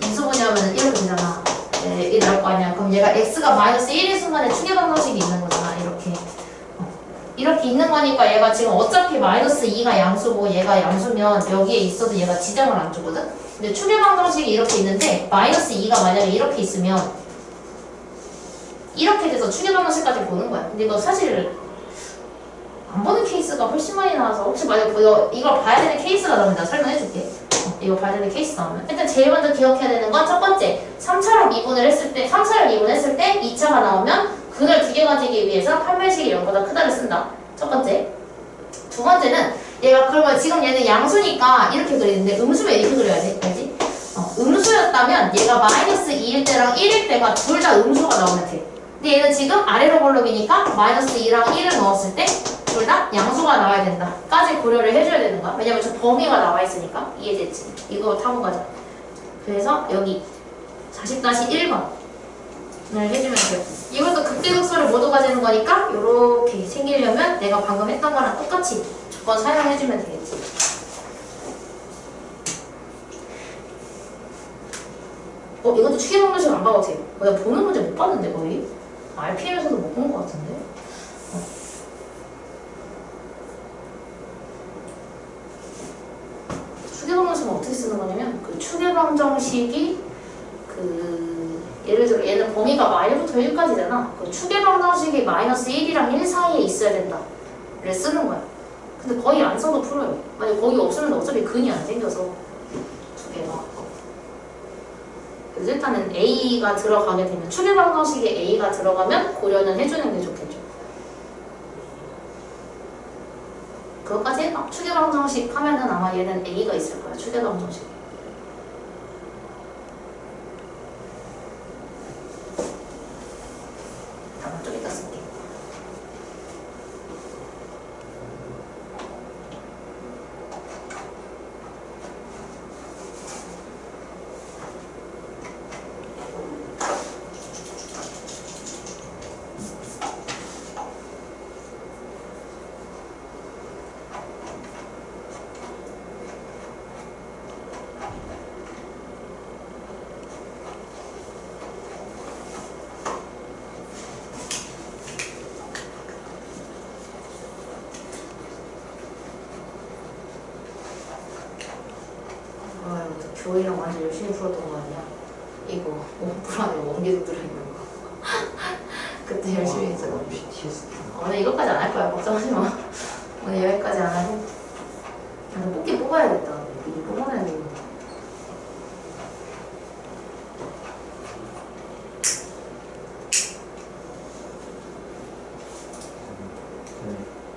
인수분해하면 이렇게 되잖아. 이게 나올 거 아니야. 그럼 얘가 x가 마이너스 1인 순간에 추계방정식이 있는 거잖아. 이렇게 있는 거니까 얘가 지금 어차피 마이너스 2가 양수고 얘가 양수면 여기에 있어도 얘가 지장을 안 주거든? 근데 추계방정식이 이렇게 있는데 마이너스 2가 만약에 이렇게 있으면 이렇게 돼서 추계방정식까지 보는 거야. 근데 이거 사실 안 보는 케이스가 훨씬 많이 나와서 혹시 만약에 이걸 봐야 되는 케이스가 나오면 내가 설명해 줄게. 이거 봐야 되는 케이스 나오면 일단 제일 먼저 기억해야 되는 건 첫 번째 3차로 미분을 했을 때 2차가 나오면 근을 2개 가지기 위해서 판별식이 0보다 크다를 쓴다. 첫 번째. 두 번째는 얘가 그러면 지금 얘는 양수니까 이렇게 그리는데 음수면 이렇게 그려야지. 알지? 음수였다면 얘가 마이너스 2일 때랑 1일 때가 둘 다 음수가 나오면 돼. 근데 얘는 지금 아래로 볼록이니까 마이너스 2랑 1을 넣었을 때 둘 다 양수가 나와야 된다. 까지 고려를 해줘야 되는 거야. 왜냐면 저 범위가 나와 있으니까. 이해됐지? 이거 타고 가자. 그래서 여기 40-1번 해주면 돼요. 이것도 극대극소를 모두 가지는 거니까 이렇게 생기려면 내가 방금 했던 거랑 똑같이 조건 사용해주면 되겠지. 이것도 추계방정식 안 봐도 돼요. 내가 보는 문제 못 봤는데 거의? RPM에서도 못 본 것 같은데? 추계방정식은 어떻게 쓰는 거냐면 추계방정식이 예를 들어 얘는 범위가 마일부터 1까지잖아. 추계방정식이 마이너스 1이랑 1 사이에 있어야 된다 를 쓰는 거야. 근데 거의 안 써도 풀어요. 만약 거기 없으면 어차피 근이 안 생겨서 두 개가. 그래서 일단은 A가 들어가게 되면 추계방정식에 A가 들어가면 고려는 해주는 게 좋겠죠. 그것까지 해봐. 추계방정식 하면은 아마 얘는 A가 있을 거야. 추계방정식. 좀 이따 쓸게. 교회랑 완전 열심히 풀었던 거 아니야? 이거 5% 안에 원계도 들어있는 거. 그때 열심히 했어. 오늘 이것까지 안 할 거야. 걱정하지 마. 오늘 여기까지 안 하고. 나도 뽑긴 뽑아야겠다. 미리 뽑아놔야 되겠네.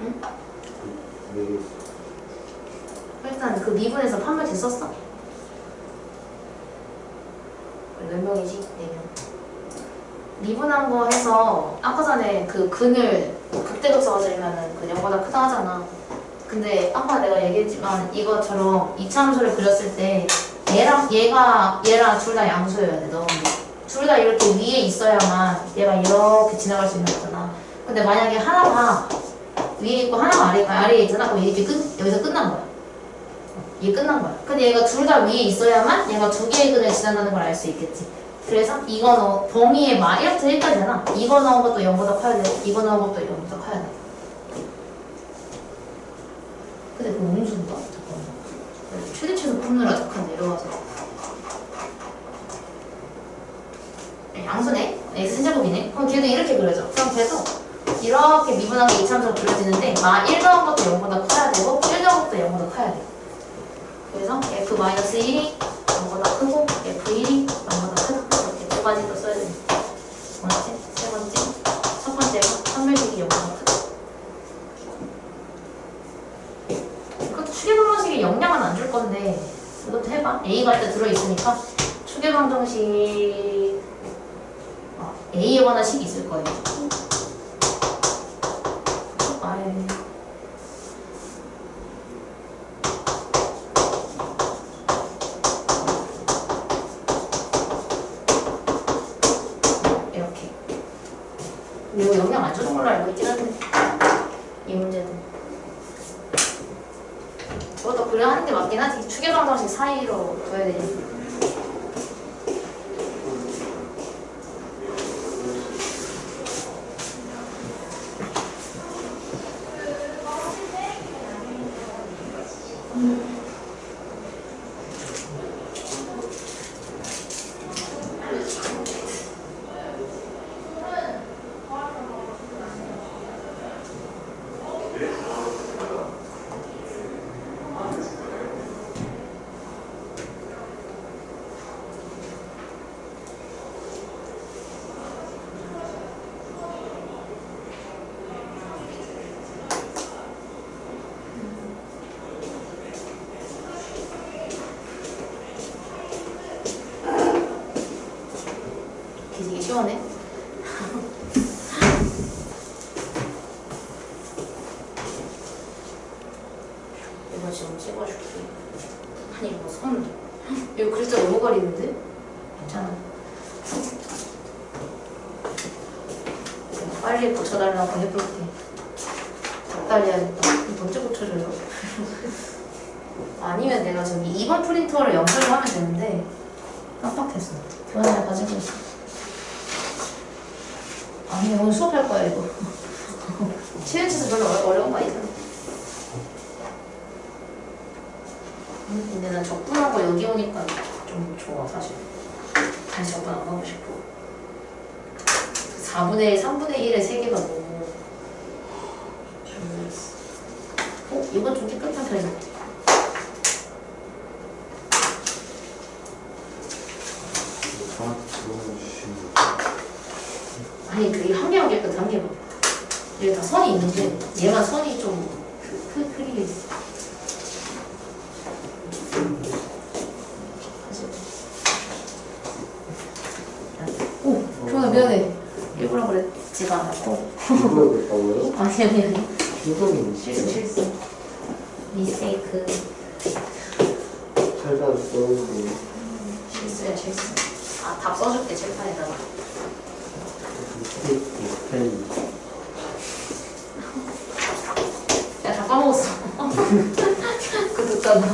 응? 일단 그 미분에서 판별 됐었어? 몇 명이지? 4명. 미분한 거 해서 아까 전에 그 근을 극대극소가 들면은 그 0보다 크다 하잖아. 근데 아까 내가 얘기했지만 이것처럼 이차 함수를 그렸을 때 얘랑 둘 다 양수여야 돼. 너무 둘 다 이렇게 위에 있어야만 얘가 이렇게 지나갈 수 있는 거잖아. 근데 만약에 하나가 위에 있고 하나가 아래에 있잖아. 그럼 이게 여기서 끝난 거야. 이게 끝난 거야. 근데 얘가 둘 다 위에 있어야만 얘가 두 개의 근을 지난다는 걸 알 수 있겠지. 그래서 이거 넣어 범위에 마 1부터 1까지잖아. 이거 넣은 것도 0보다 커야 되고 이거 넣은 것도 0보다 커야 돼. 근데 그거 음수인가? 잠깐만. 최대치에서 푸느라 잠깐 내려와서. 양수네? x제곱이네? 그럼 걔도 이렇게 그려져. 그럼 걔도 이렇게 미분하게 이차함수로 그려지는데 마 1 더한 것도 0보다 커야 되고 1 더한 것도 0보다 커야 돼. 그래서 f-1이 0보다 크고 f1이 0보다 크다. 이렇게 두 가지 또 써야 됩니다. 두 번째, 세 번째, 첫 번째가 선별식이 0보다 크다. 그것도 추계방정식이 영향은 안 줄 건데 이것도 해봐. A가 일단 들어있으니까 추계방정식 A에 관한 식이 있을 거예요. 아예. 이렇게. 이거 영향 안 주는 걸로 알고 있긴 한데 이 문제도. 저것도 그려 하는 게 맞긴 하지. 추계방정식 사이로 둬야 되지. 되게 시원해. 이거 지금 찍어줄게. 아니 이거 손 이거 글자 너무 가리는데? 괜찮아. 빨리 고쳐달라고 해볼게. 닭다리 해야겠다. 이거 언제 고쳐줘요? 아니면 내가 저기 2번 프린터를 연결을 하면 되는데 깜빡했어. 교환을 가지고 있어. 아니 오늘 수업할 거야 이거. 치우쳐서 별로 어려운 거 아니잖아. 근데 난 적분하고 여기 오니까 좀 좋아 사실. 다시 적분 안 가고 싶어. 4분의 1, 3분의 1의 세개가 너무 별로였어. 이건 좀 깨끗한 편이네. 아니 그게 한 개만 깨끗해 한 개만. 여기 다 선이 있는데 얘만 선이 좀 흐리게 있어. 오 좋아 미안해. 일부러 그랬지가 않았고. 일부러 그랬다고요? 아니 이거는 실수 미스테이크. 살다 써오고 실수야 실수. 아 답 써줄게 칠판에다가. 펜 야 다 까먹었어. 그거 듣잖아.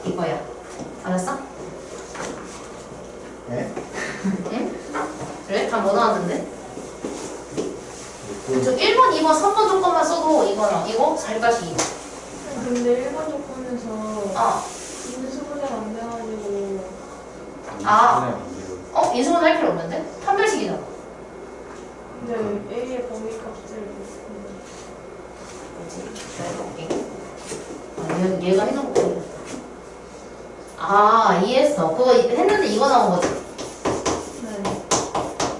이거야. 알았어? 네? 응? 그래? 다 뭐 나왔는데? 저 1번, 2번, 3번 조건만 써도 이거랑 이거 4-2. 근데 1번 조건에서 인수분해 안 돼가지고 인수분해 할 필요 없는데? 판별식이잖아. 근데 A의 범위값을 뭐지? 얘가 해놓은 거 이해했어. 그거 했는데 이거 나온 거지. 네.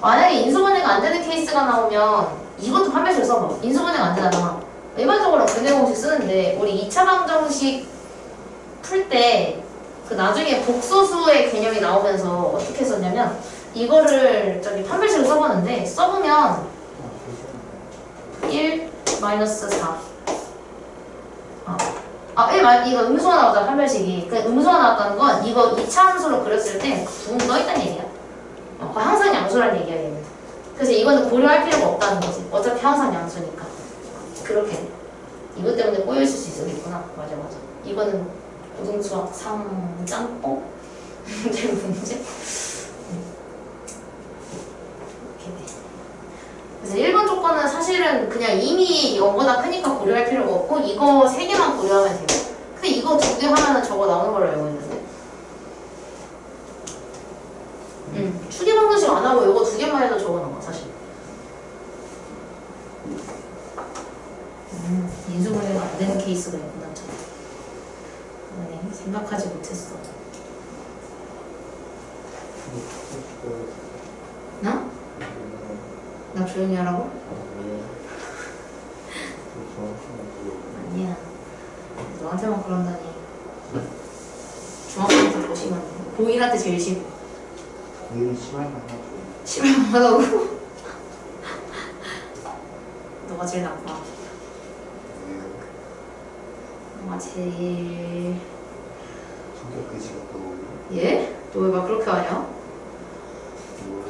만약에 인수분해가 안 되는 케이스가 나오면 이것도 판별식을 써봐. 인수분해가 안 되잖아. 일반적으로 근해 공식 쓰는데 우리 2차 방정식 풀 때 그 나중에 복소수의 개념이 나오면서 어떻게 썼냐면 이거를 저기 판별식을 써보는데 써보면 1 마이너스 4 이거 음수가 나오잖아 판별식이. 그 음수가 나왔다는 건 이거 2차 함수로 그렸을 때 둥 떠있다는 얘기야. 항상 양수라는 얘기야 얘는. 그래서 이거는 고려할 필요가 없다는 거지. 어차피 항상 양수니까. 그렇게 이것 때문에 꼬여있을 수 있겠구나. 맞아 이거는 고등수학 3 짬뽕 문제. 그래서 1번 조건은 사실은 그냥 이미 0보다 크니까 고려할 필요가 없고 이거 3개만 고려하면 돼요. 근데 이거 2개 하면은 저거 나오는 걸로 알고 있는데. 추계 방정식 안 하고 이거 2개만 해도 저거 나와 사실. 인수분해가 안 되는 케이스가 있구나. 네, 생각하지 못했어. 나? 나 조용히 하라고? 아니야. 너한테만 그런다니. 중학생한테 보시면 고1한테 제일 싫어. 고1은 심할만 하죠. 심할만 하다고? 너가 제일 나빠. 너가 제일... 성격 끄지가 또 예? 너 왜 막 그렇게 하냐?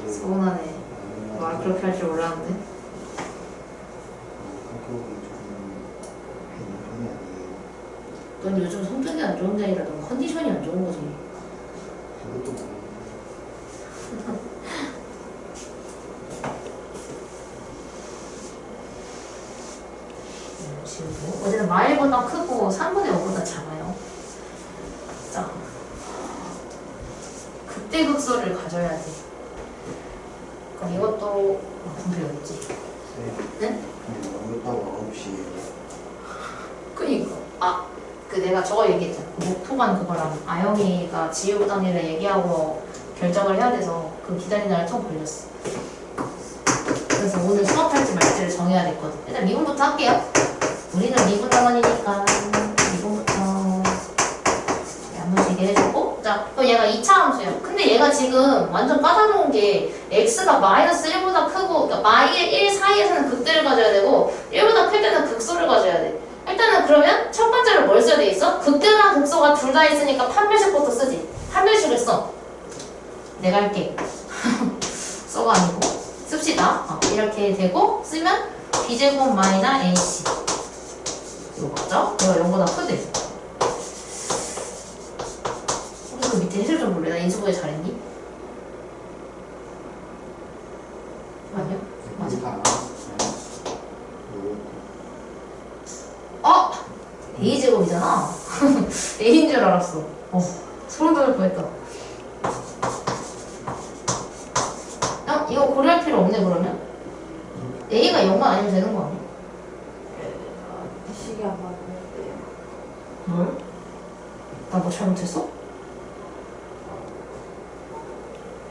서운하네. 말 그렇게 할 줄 몰랐는데. 성격이 조금 있는 편이 아니에요. 넌 요즘 성격이 안 좋은 게 아니라 넌 컨디션이 안 좋은 거지. 그것도 모르는데. 지우고 어제는 마일보다 크고 3분의 5보다 작아요. 자, 극대극소를 가져야 돼. 그럼 이것도 분수 여기 있지? 네? 연극하고 9시에 그니까 그 내가 저거 얘기했잖아. 목토관 그거랑 아영이가 지우당일에 얘기하고 결정을 해야 돼서 그 기다리느라 좀 걸렸어. 그래서 오늘 수업할지 말지를 정해야 됐거든. 일단 미분부터 할게요. 우리는 미분 단원이니까 미분부터 한 번씩 해주고. 자, 그럼 얘가 2차 함수야. 근데 얘가 지금 완전 까다로운 게 x가 마이너스 1보다 크고, 그러니까 마일 1 사이에서는 극대를 가져야 되고 1보다 클 때는 극소를 가져야 돼. 일단은 그러면 첫 번째로 뭘 써야 돼 있어? 극대랑 극소가 둘 다 있으니까 판별식부터 쓰지. 판별식을 써. 내가 할게. 써가 아니고 씁시다. 이렇게 되고 쓰면 b제곱 마이너스 ac 이거 맞죠? 내가 0보다 크대. 우리 그 밑에 해줄 좀 볼래? 나 인수분해 잘했니? 아니요? 맞아. A제곱이잖아. A인 줄 알았어. 소름 돋을 뻔했다. 이거 고려할 필요 없네 그러면? A가 0만 아니면 되는 거 아니야? 식이 안 맞는데요. 뭘? 나 뭐 잘못했어?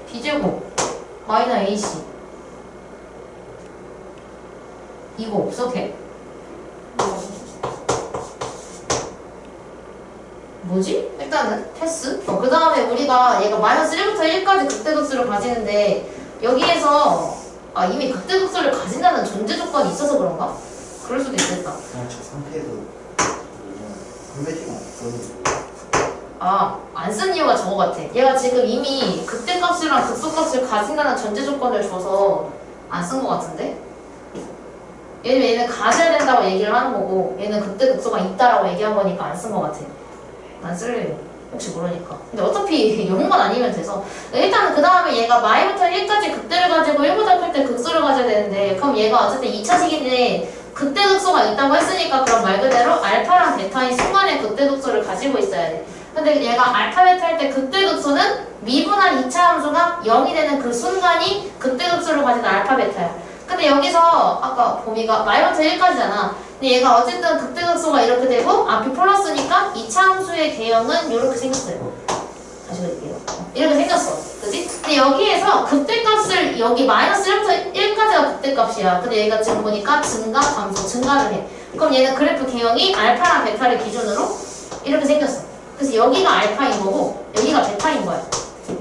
B제곱 마이너스 AC 이거 없어 걔? 뭐지? 일단은 패스. 그 다음에 우리가 얘가 마이너스 1부터 1까지 극대극소를 가지는데 여기에서 이미 극대극소를 가진다는 존재 조건이 있어서 그런가? 그럴 수도 있겠다. 그냥 저 상태에서 판매시간 없었는데 안 쓴 이유가 저거 같아. 얘가 지금 이미 극대값이랑 극소값을 가진다는 전제 조건을 줘서 안 쓴 거 같은데? 얘는 가져야 된다고 얘기를 하는 거고 얘는 극대극소가 있다라고 얘기한 거니까 안 쓴 거 같아. 안 쓸래요. 혹시 모르니까. 근데 어차피 0만 아니면 돼서 일단은 그 다음에 얘가 마이부터 1까지 극대를 가지고 1보다 클 때 극소를 가져야 되는데 그럼 얘가 어쨌든 2차식인데 극대극소가 있다고 했으니까 그럼 말 그대로 알파랑 베타인 순간에 극대극소를 가지고 있어야 돼. 근데 얘가 알파 베타 할 때 극대극소는 미분한 2차 함수가 0이 되는 그 순간이 극대극소를 가진 알파 베타야. 근데 여기서 아까 봄이가 마이너스 1까지잖아. 근데 얘가 어쨌든 극대극소가 이렇게 되고 앞이 플러스니까 2차 함수의 개형은 이렇게 생겼어요. 다시 그릴게요. 이렇게 생겼어. 그치? 근데 여기에서 극대값을 여기 마이너스 1부터 1까지가 극대값이야. 근데 얘가 지금 보니까 증가, 감소, 증가를 해. 그럼 얘는 그래프 개형이 알파랑 베타를 기준으로 이렇게 생겼어. 그래서 여기가 알파인 거고 여기가 베타인 거야.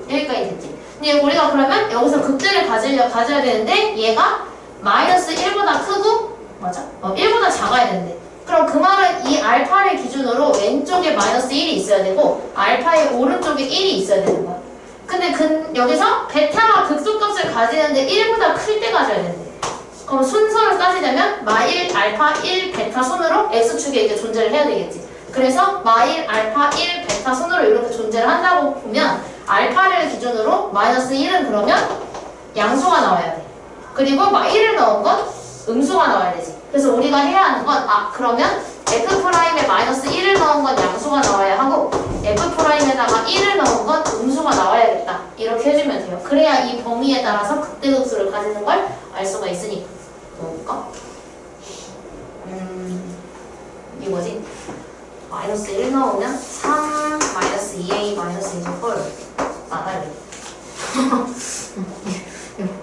여기까지 됐지? 근데 우리가 그러면 여기서 극대를 가져야 되는데 얘가 마이너스 1보다 크고 맞아? 1보다 작아야 되는데 그럼 그 말은 이 알파를 기준으로 왼쪽에 마이너스 1이 있어야 되고 알파의 오른쪽에 1이 있어야 되는 거야. 근데 여기서 베타가 극소값을 가지는데 1보다 클 때 가져야 되는데 그럼 순서를 따지자면 마일, 알파, 1, 베타 순으로 x축에 이제 존재를 해야 되겠지. 그래서 마일, 알파, 1, 베타 순으로 이렇게 존재를 한다고 보면 알파를 기준으로 마이너스 1은 그러면 양수가 나와야 돼. 그리고 막 1을 넣은 건 음수가 나와야 되지. 그래서 우리가 해야 하는 건 그러면 F'에 마이너스 1을 넣은 건 양수가 나와야 하고 F'에다가 1을 넣은 건 음수가 나와야겠다. 이렇게 해주면 돼요. 그래야 이 범위에 따라서 극대극수를 가지는 걸 알 수가 있으니까. 볼까? 이게 뭐지? 마이너스 1 넣으면 3 마이너스 2a 마이너스 2홀 나달래.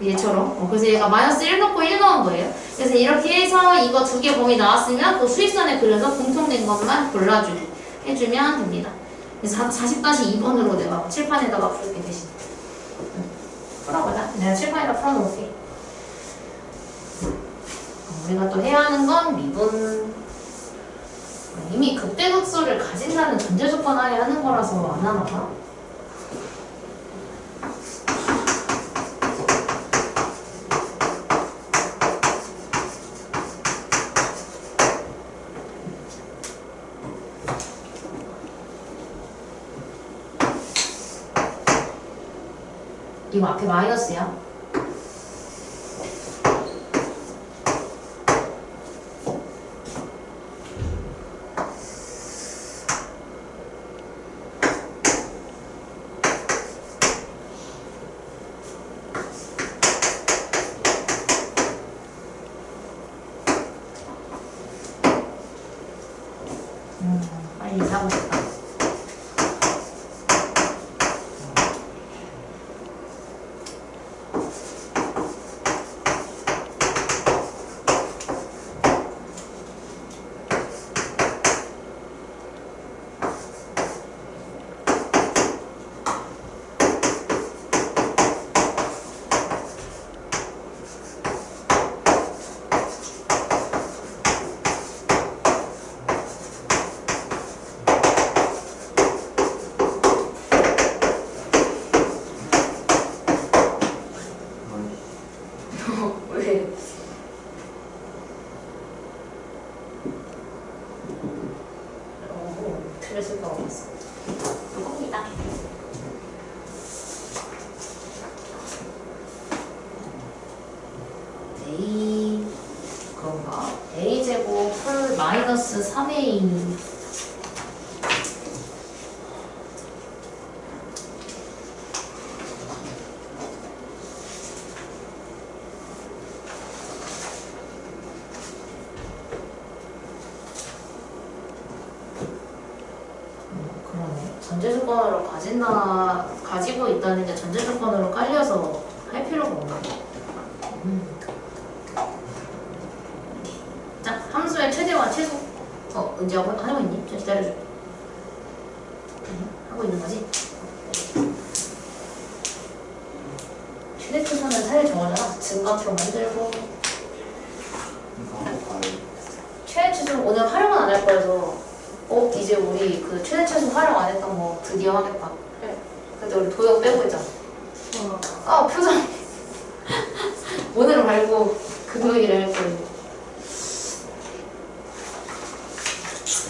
얘처럼. 그래서 얘가 마이너스 1 넣고 1 넣은 거예요. 그래서 이렇게 해서 이거 두 개 범위 나왔으면 그 수익선에 그려서 공통된 것만 골라주기 해주면 됩니다. 그래서 40-2번으로 내가 칠판에다가 풀게 대신 풀어보자. 내가 칠판에다 풀어놓을게. 우리가 또 해야 하는 건 미분. 이미 극대극소를 가진다는 전제 조건 하에 하는 거라서 안 하나 봐. 이거 앞에 마이너스야. 빨리 사고 싶다. 왜? 틀렸을 거 없었어. 이겁니다. A 그런가? A 제곱 풀 마이너스 3A 전제 조건으로 가지고 있다는 게 전제 조건으로 깔려서 할 필요가 없네. 자, 함수의 최대와 최소. 이제 하고 있니? 좀 기다려줘. 하고 있는 거지? 최대 최소는 사실 정하잖아. 증가표 만들고. 최대 최소는 오늘 활용은 안 할 거여서. 이제 우리 그 최대 최소 활용 안 했던 거 드디어 하겠다. 네. 근데 우리 도형 빼고 있잖아. 표정. 오늘은 말고 금요일에 할 거예요.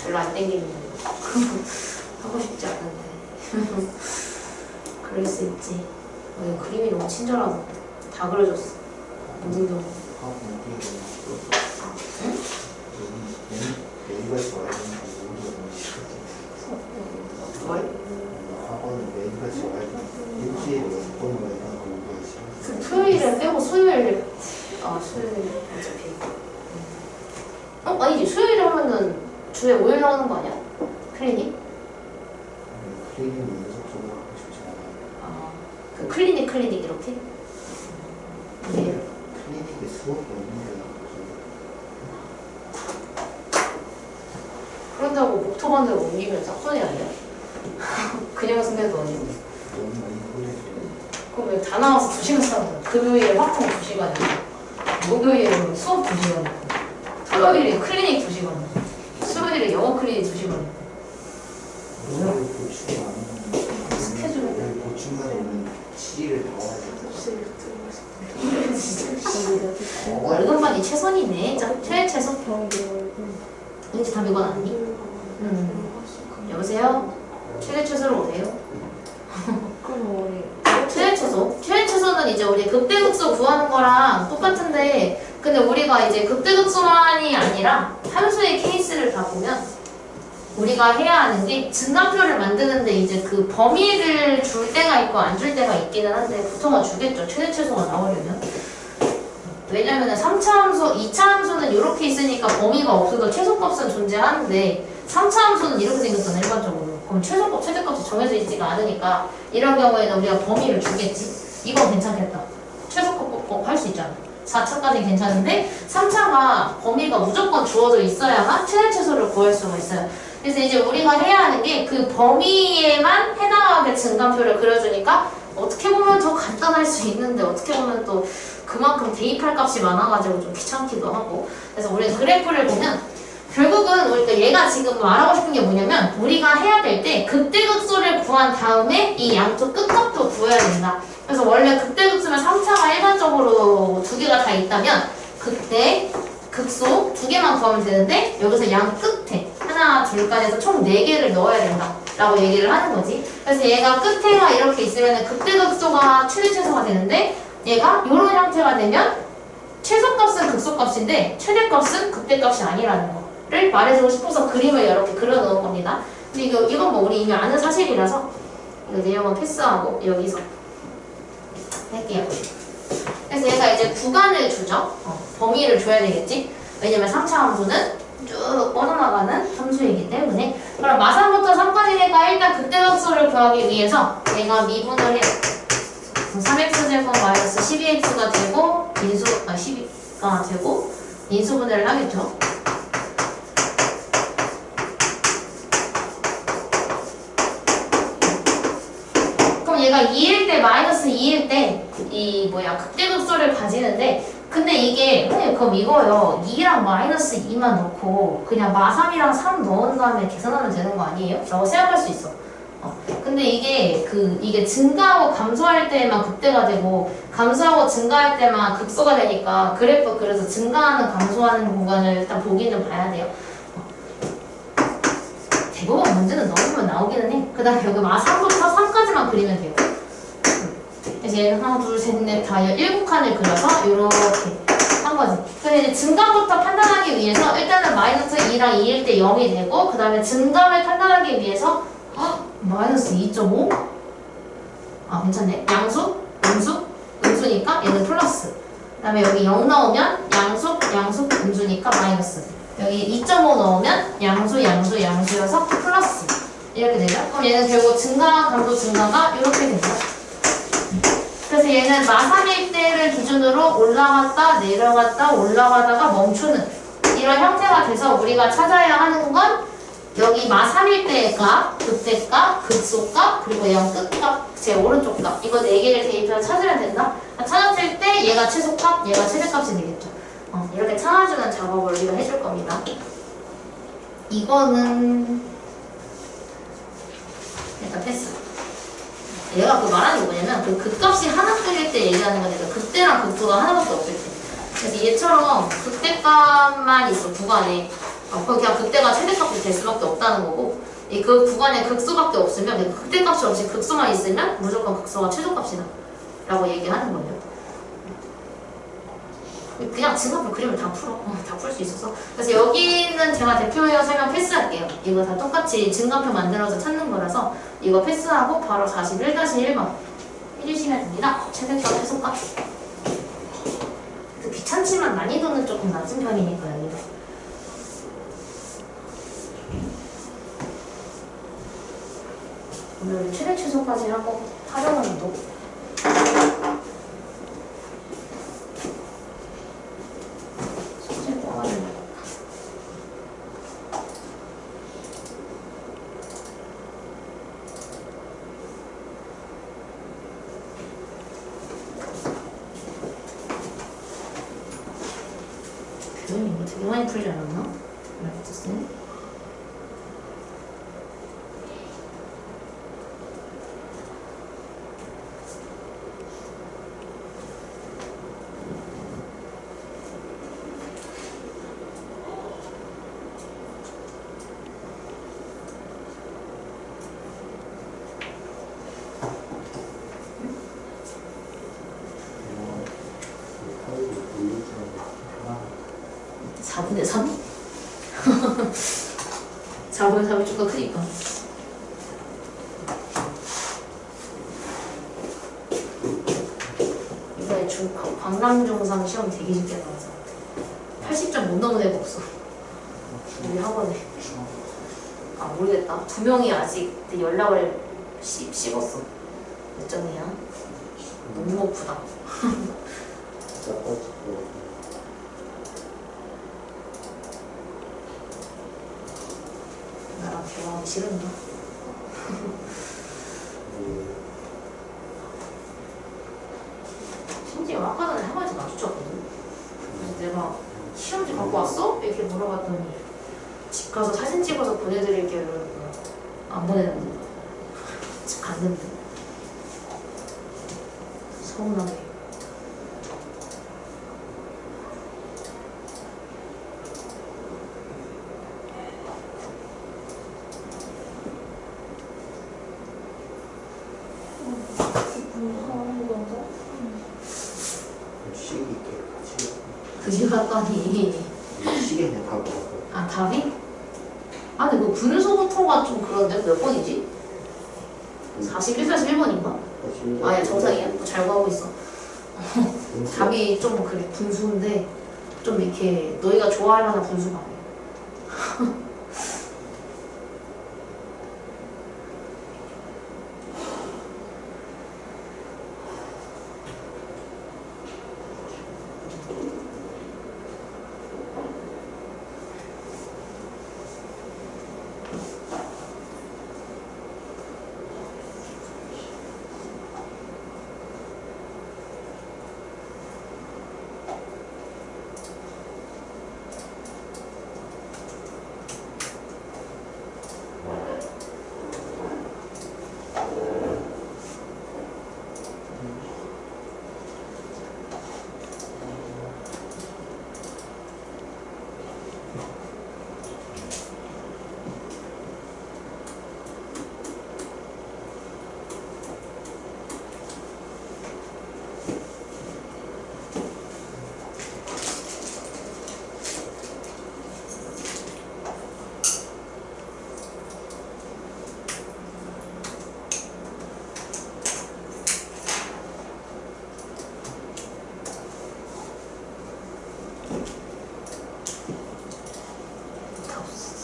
별로 안 땡기는데. 하고 싶지 않은데. 그럴 수 있지. 그림이 너무 친절하고 다 그려줬어. 모든 경우. 응? 메이가 좋아야 되는 거 모두가 너무 싫거든. 뭘? 학원은 메이가 좋아야 되는 일주일에 6번을 해야 공부가 싫어. 토요일에 빼고 수요일에 수요일 어차피 아니지 수요일에 하면은 주에 5일 나오는 거 아니야? 클리닉? 클리닉을 연속적으로 하고 싶지 않아. 그 클리닉 이렇게? 네. 클리닉에 수업이 없는 게 그런다고 목토반대로 옮기면 짝소리 아니야? 그냥 승대도 아니고. 너무 많이 보내줘. 그럼 왜 다 나와서 2시간 싸는 거야? 금요일에 확정 2시간이고 목요일에 수업 2시간이고 토요일에 클리닉 2시간이고 수요일에 영어 클리닉 2시간이고 오늘 보충이 많은 스케줄 오늘 보충관에 있는 7일을 다 와야 돼. 월급만이 최선이네. 자, 최소. 이제 다 읽어놨니? 여보세요? 최대 최소로 오세요? 그럼 이거는 이제 우리 극대극소 구하는 거랑 똑같은데 근데 우리가 이제 극대극소만이 아니라 함수의 케이스를 다 보면 우리가 해야 하는 게 증가표를 만드는데 이제 그 범위를 줄 때가 있고 안 줄 때가 있기는 한데 보통은 주겠죠. 최대 최소가 나오려면. 왜냐면은 3차 함수, 2차 함수는 이렇게 있으니까 범위가 없어도 최소값은 존재하는데 3차 함수는 이렇게 생겼잖아 일반적으로. 그럼 최소값, 최대값이 정해져 있지가 않으니까 이런 경우에는 우리가 범위를 주겠지. 이건 괜찮겠다. 최소값 할 수 있잖아. 4차까지는 괜찮은데 3차가 범위가 무조건 주어져 있어야만 최대 최소를 구할 수가 있어요. 그래서 이제 우리가 해야 하는 게 그 범위에만 해당하게 증가표를 그려주니까 어떻게 보면 더 간단할 수 있는데 어떻게 보면 또 그만큼 대입할 값이 많아가지고 좀 귀찮기도 하고. 그래서 우리는 그래프를 보면 결국은 우리가 얘가 지금 말하고 싶은 게 뭐냐면 우리가 해야 될 때 극대극소를 구한 다음에 이 양쪽 끝값도 구해야 된다. 그래서 원래 극대극소면 3차가 일반적으로 두 개가 다 있다면 극대, 극소 두 개만 구하면 되는데 여기서 양 끝에 하나, 둘까지 해서 총 4개를 넣어야 된다 라고 얘기를 하는 거지. 그래서 얘가 끝에가 이렇게 있으면 극대극소가 최대 최소가 되는데 얘가 이런 형태가 되면 최소값은 극소값인데 최대값은 극대값이 아니라는 거를 말해주고 싶어서 그림을 이렇게 그려놓은 겁니다. 근데 이건 뭐 우리 이미 아는 사실이라서 이거 내용은 패스하고 여기서 할게요. 그래서 얘가 이제 구간을 주죠. 범위를 줘야 되겠지. 왜냐면 3차 함수는 쭉 뻗어나가는 함수이기 때문에. 그럼 마삼부터 3까지니까 일단 극대극소를 구하기 위해서 얘가 미분을 해요. 3x제곱 마이너스 12x가 되고 12가 되고 인수분해를 하겠죠. 그럼 얘가 2일 때 마이너스 2일 때 이 극대극소를 가지는데 근데 이게 그럼 이거요 2랑 마이너스 2만 넣고 그냥 마3이랑 3 넣은 다음에 계산하면 되는 거 아니에요? 라고 생각할 수 있어. 근데 이게 증가하고 감소할 때만 극대가 되고 감소하고 증가할 때만 극소가 되니까 그래프 그래서 증가하는 감소하는 공간을 일단 보기는 봐야 돼요. 대부분 문제는 넣으면 나오기는 해. 그 다음에 여기 마3부터 3까지만 그리면 돼요. 그래서 얘는 하나, 둘, 셋, 넷, 다 7칸을 그려서 이렇게 한 거지. 근데 이제 증감부터 판단하기 위해서 일단은 마이너스 2랑 2일 때 0이 되고 그 다음에 증감을 판단하기 위해서 마이너스 2.5? 아 괜찮네. 양수, 음수니까 얘는 플러스. 그 다음에 여기 0 넣으면 양수, 음수니까 마이너스. 여기 2.5 넣으면 양수여서 플러스. 이렇게 되죠. 그럼 얘는 결국 증가, 감소, 증가가 이렇게 되죠. 그래서 얘는 마3일 때를 기준으로 올라갔다 내려갔다 올라가다가 멈추는 이런 형태가 돼서 우리가 찾아야 하는 건 여기 마3일 때의 값, 극대값, 극소값, 그리고 영 끝값, 제 오른쪽 값 이거 4개를 대입해서 찾으면 된다. 찾았을 때 얘가 최소값, 얘가 최대값이 되겠죠. 이렇게 찾아주는 작업을 우리가 해줄 겁니다. 이거는 일단 패스. 얘가 그 말하는 게 뭐냐면 그 극값이 하나 뜨일 때 얘기하는 거니까 극대랑 극소가 하나밖에 없을 때. 그래서 얘처럼 극대값만 있어 구간에. 그냥 극대가 최대값이 될 수밖에 없다는 거고 그 구간에 극소밖에 없으면 극대값이 없이 극소만 있으면 무조건 극소가 최소값이다 라고 얘기하는 거예요. 그냥 증가표 그림을 다 풀어. 다 풀 수 있어서. 그래서 여기는 제가 대표회어 설명 패스할게요. 이거 다 똑같이 증가표 만들어서 찾는 거라서 이거 패스하고 바로 41-1번 해주시면 됩니다. 최대값, 최소값. 귀찮지만 난이도는 조금 낮은 편이니까요. 이거. 오늘 최대 최소까지 하고 하려면 또 숙제 뽑아야 교훈이 이거 되게 많이 풀지 않았나? 알았지? 4분의 3? 4분의 3이 좀 더 크니까. 이번에 광남중상 시험 되게 쉽게 나와서 80점 못 넘은 애가 없어. 우리 학원에. 아 모르겠다. 두 명이 아직 연락을 씹었어. 몇 점이야? 너무 높다. 나랑 대화하기 싫은가? 심지어 아까 전에 학원에서 마주쳤거든. 그래서 내가 시험지 갖고 왔어? 이렇게 물어봤더니 집 가서 사진 찍어서 보내드릴게요 이러고 안 보내는 거야. 집 갔는데 서운하게. 시계 있게 같이. 그지 갔더니 시계 그냥 갖고 왔어. 아 답이? 아 근데 그 분수부터가 좀 그런데 몇 번이지? 41, 41번인가? 아야 정상이야? 잘 가고 있어. 답이 좀 그래 분수인데 좀 이렇게 너희가 좋아할 만한 분수가 아니야.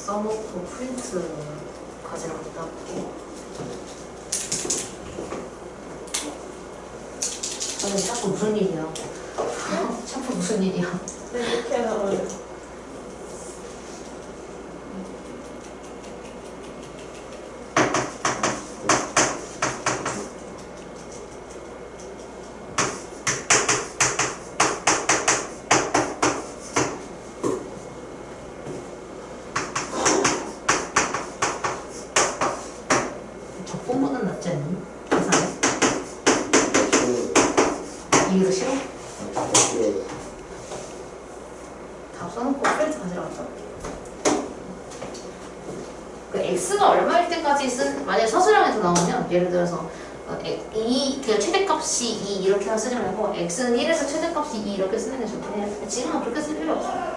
써놓고 프린트 가지러 갔다 올게. 저는 자꾸 무슨 일이야? 자꾸 무슨 일이야? 이렇게 나와요. 적분보다는 낫지 않니? 계산해? 이게 더 싫어? 다 써놓고 프린트 가지러 갔다 올게. 그 x가 얼마일 때까지 만약에 서술형에서 나오면 예를 들어서 그냥 최대값이 2 이렇게 쓰지 말고 x는 1에서 최대값이 2 이렇게 쓰는 게 좋긴 해. 지금은 그렇게 쓸 필요 없어.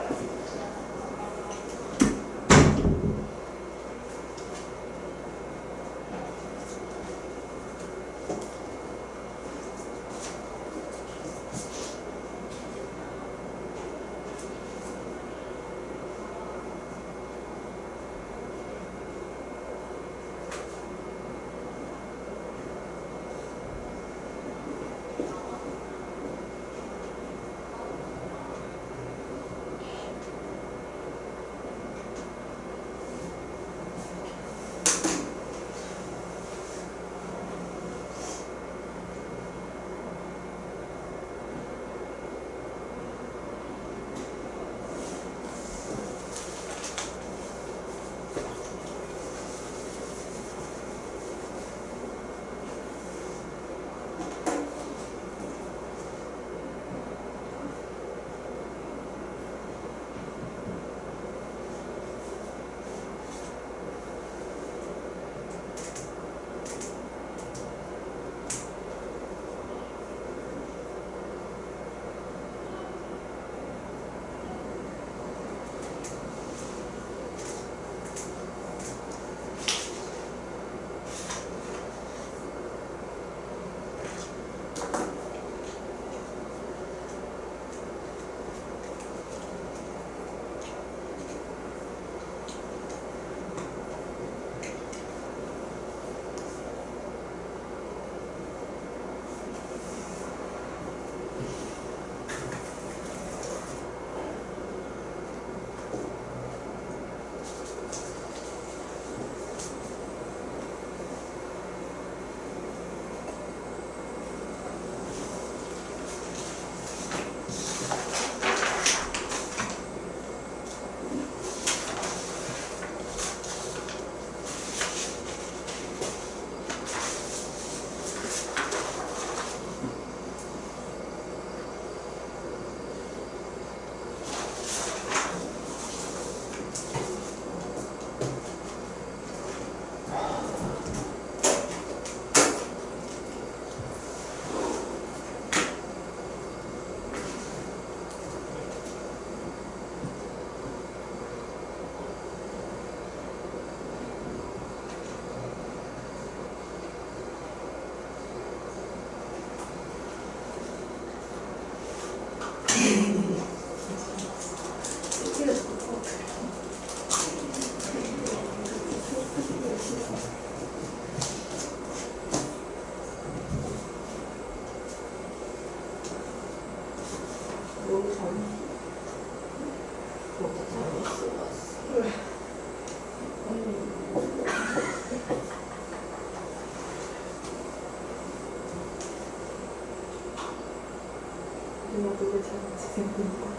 누가 누굴 잘할지 생각해보고.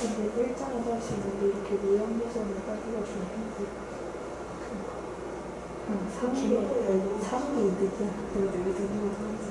근데 일장에서 할 수 있는데 이렇게 모양요소를 따기가 좀 힘들어. 3기 이득이야. 그래도 여기 등록을 하지.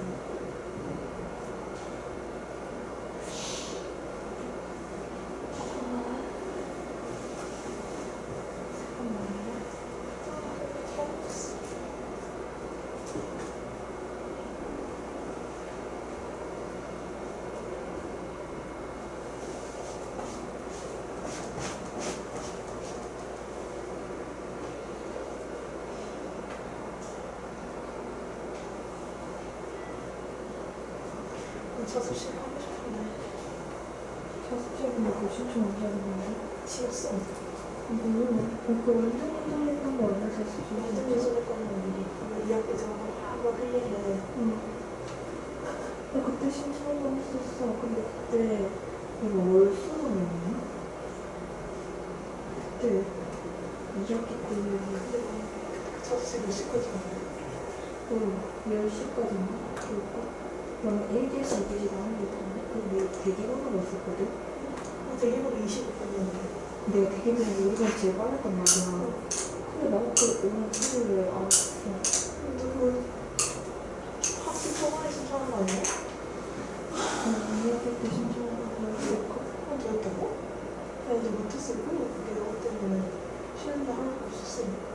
저 수시 하고 싶은데 근데 그 신청 언제 하는 건데? 지웠어. 그 완전 했던 거 아니야? 완전 예술할 거는 우리 2학기 전에 한번 했는데 나 그때 신청 한번 했었어. 근데 그때 이거 월수능이었나? 그때 2학기 때문에 저 수시 몇 시까지 하는데? 10시까지인가? 그럴까? 그러면 1교시, 2교시 나온 게 있던데? 근데 대기본으로 왔었거든? 대기본 25분이었는데 내가 대기본이 우리가 제일 빨랐단 말이야. 근데 나도 그 오늘 토요일에 알았어. 근데 그 학기 초반에 신청한 거 아니야? 2학기 때 신청하고 한번 더 했다고? 나 이제 못했을 거야. 그게 너 때문에 쉬는데 하는 거 없었어.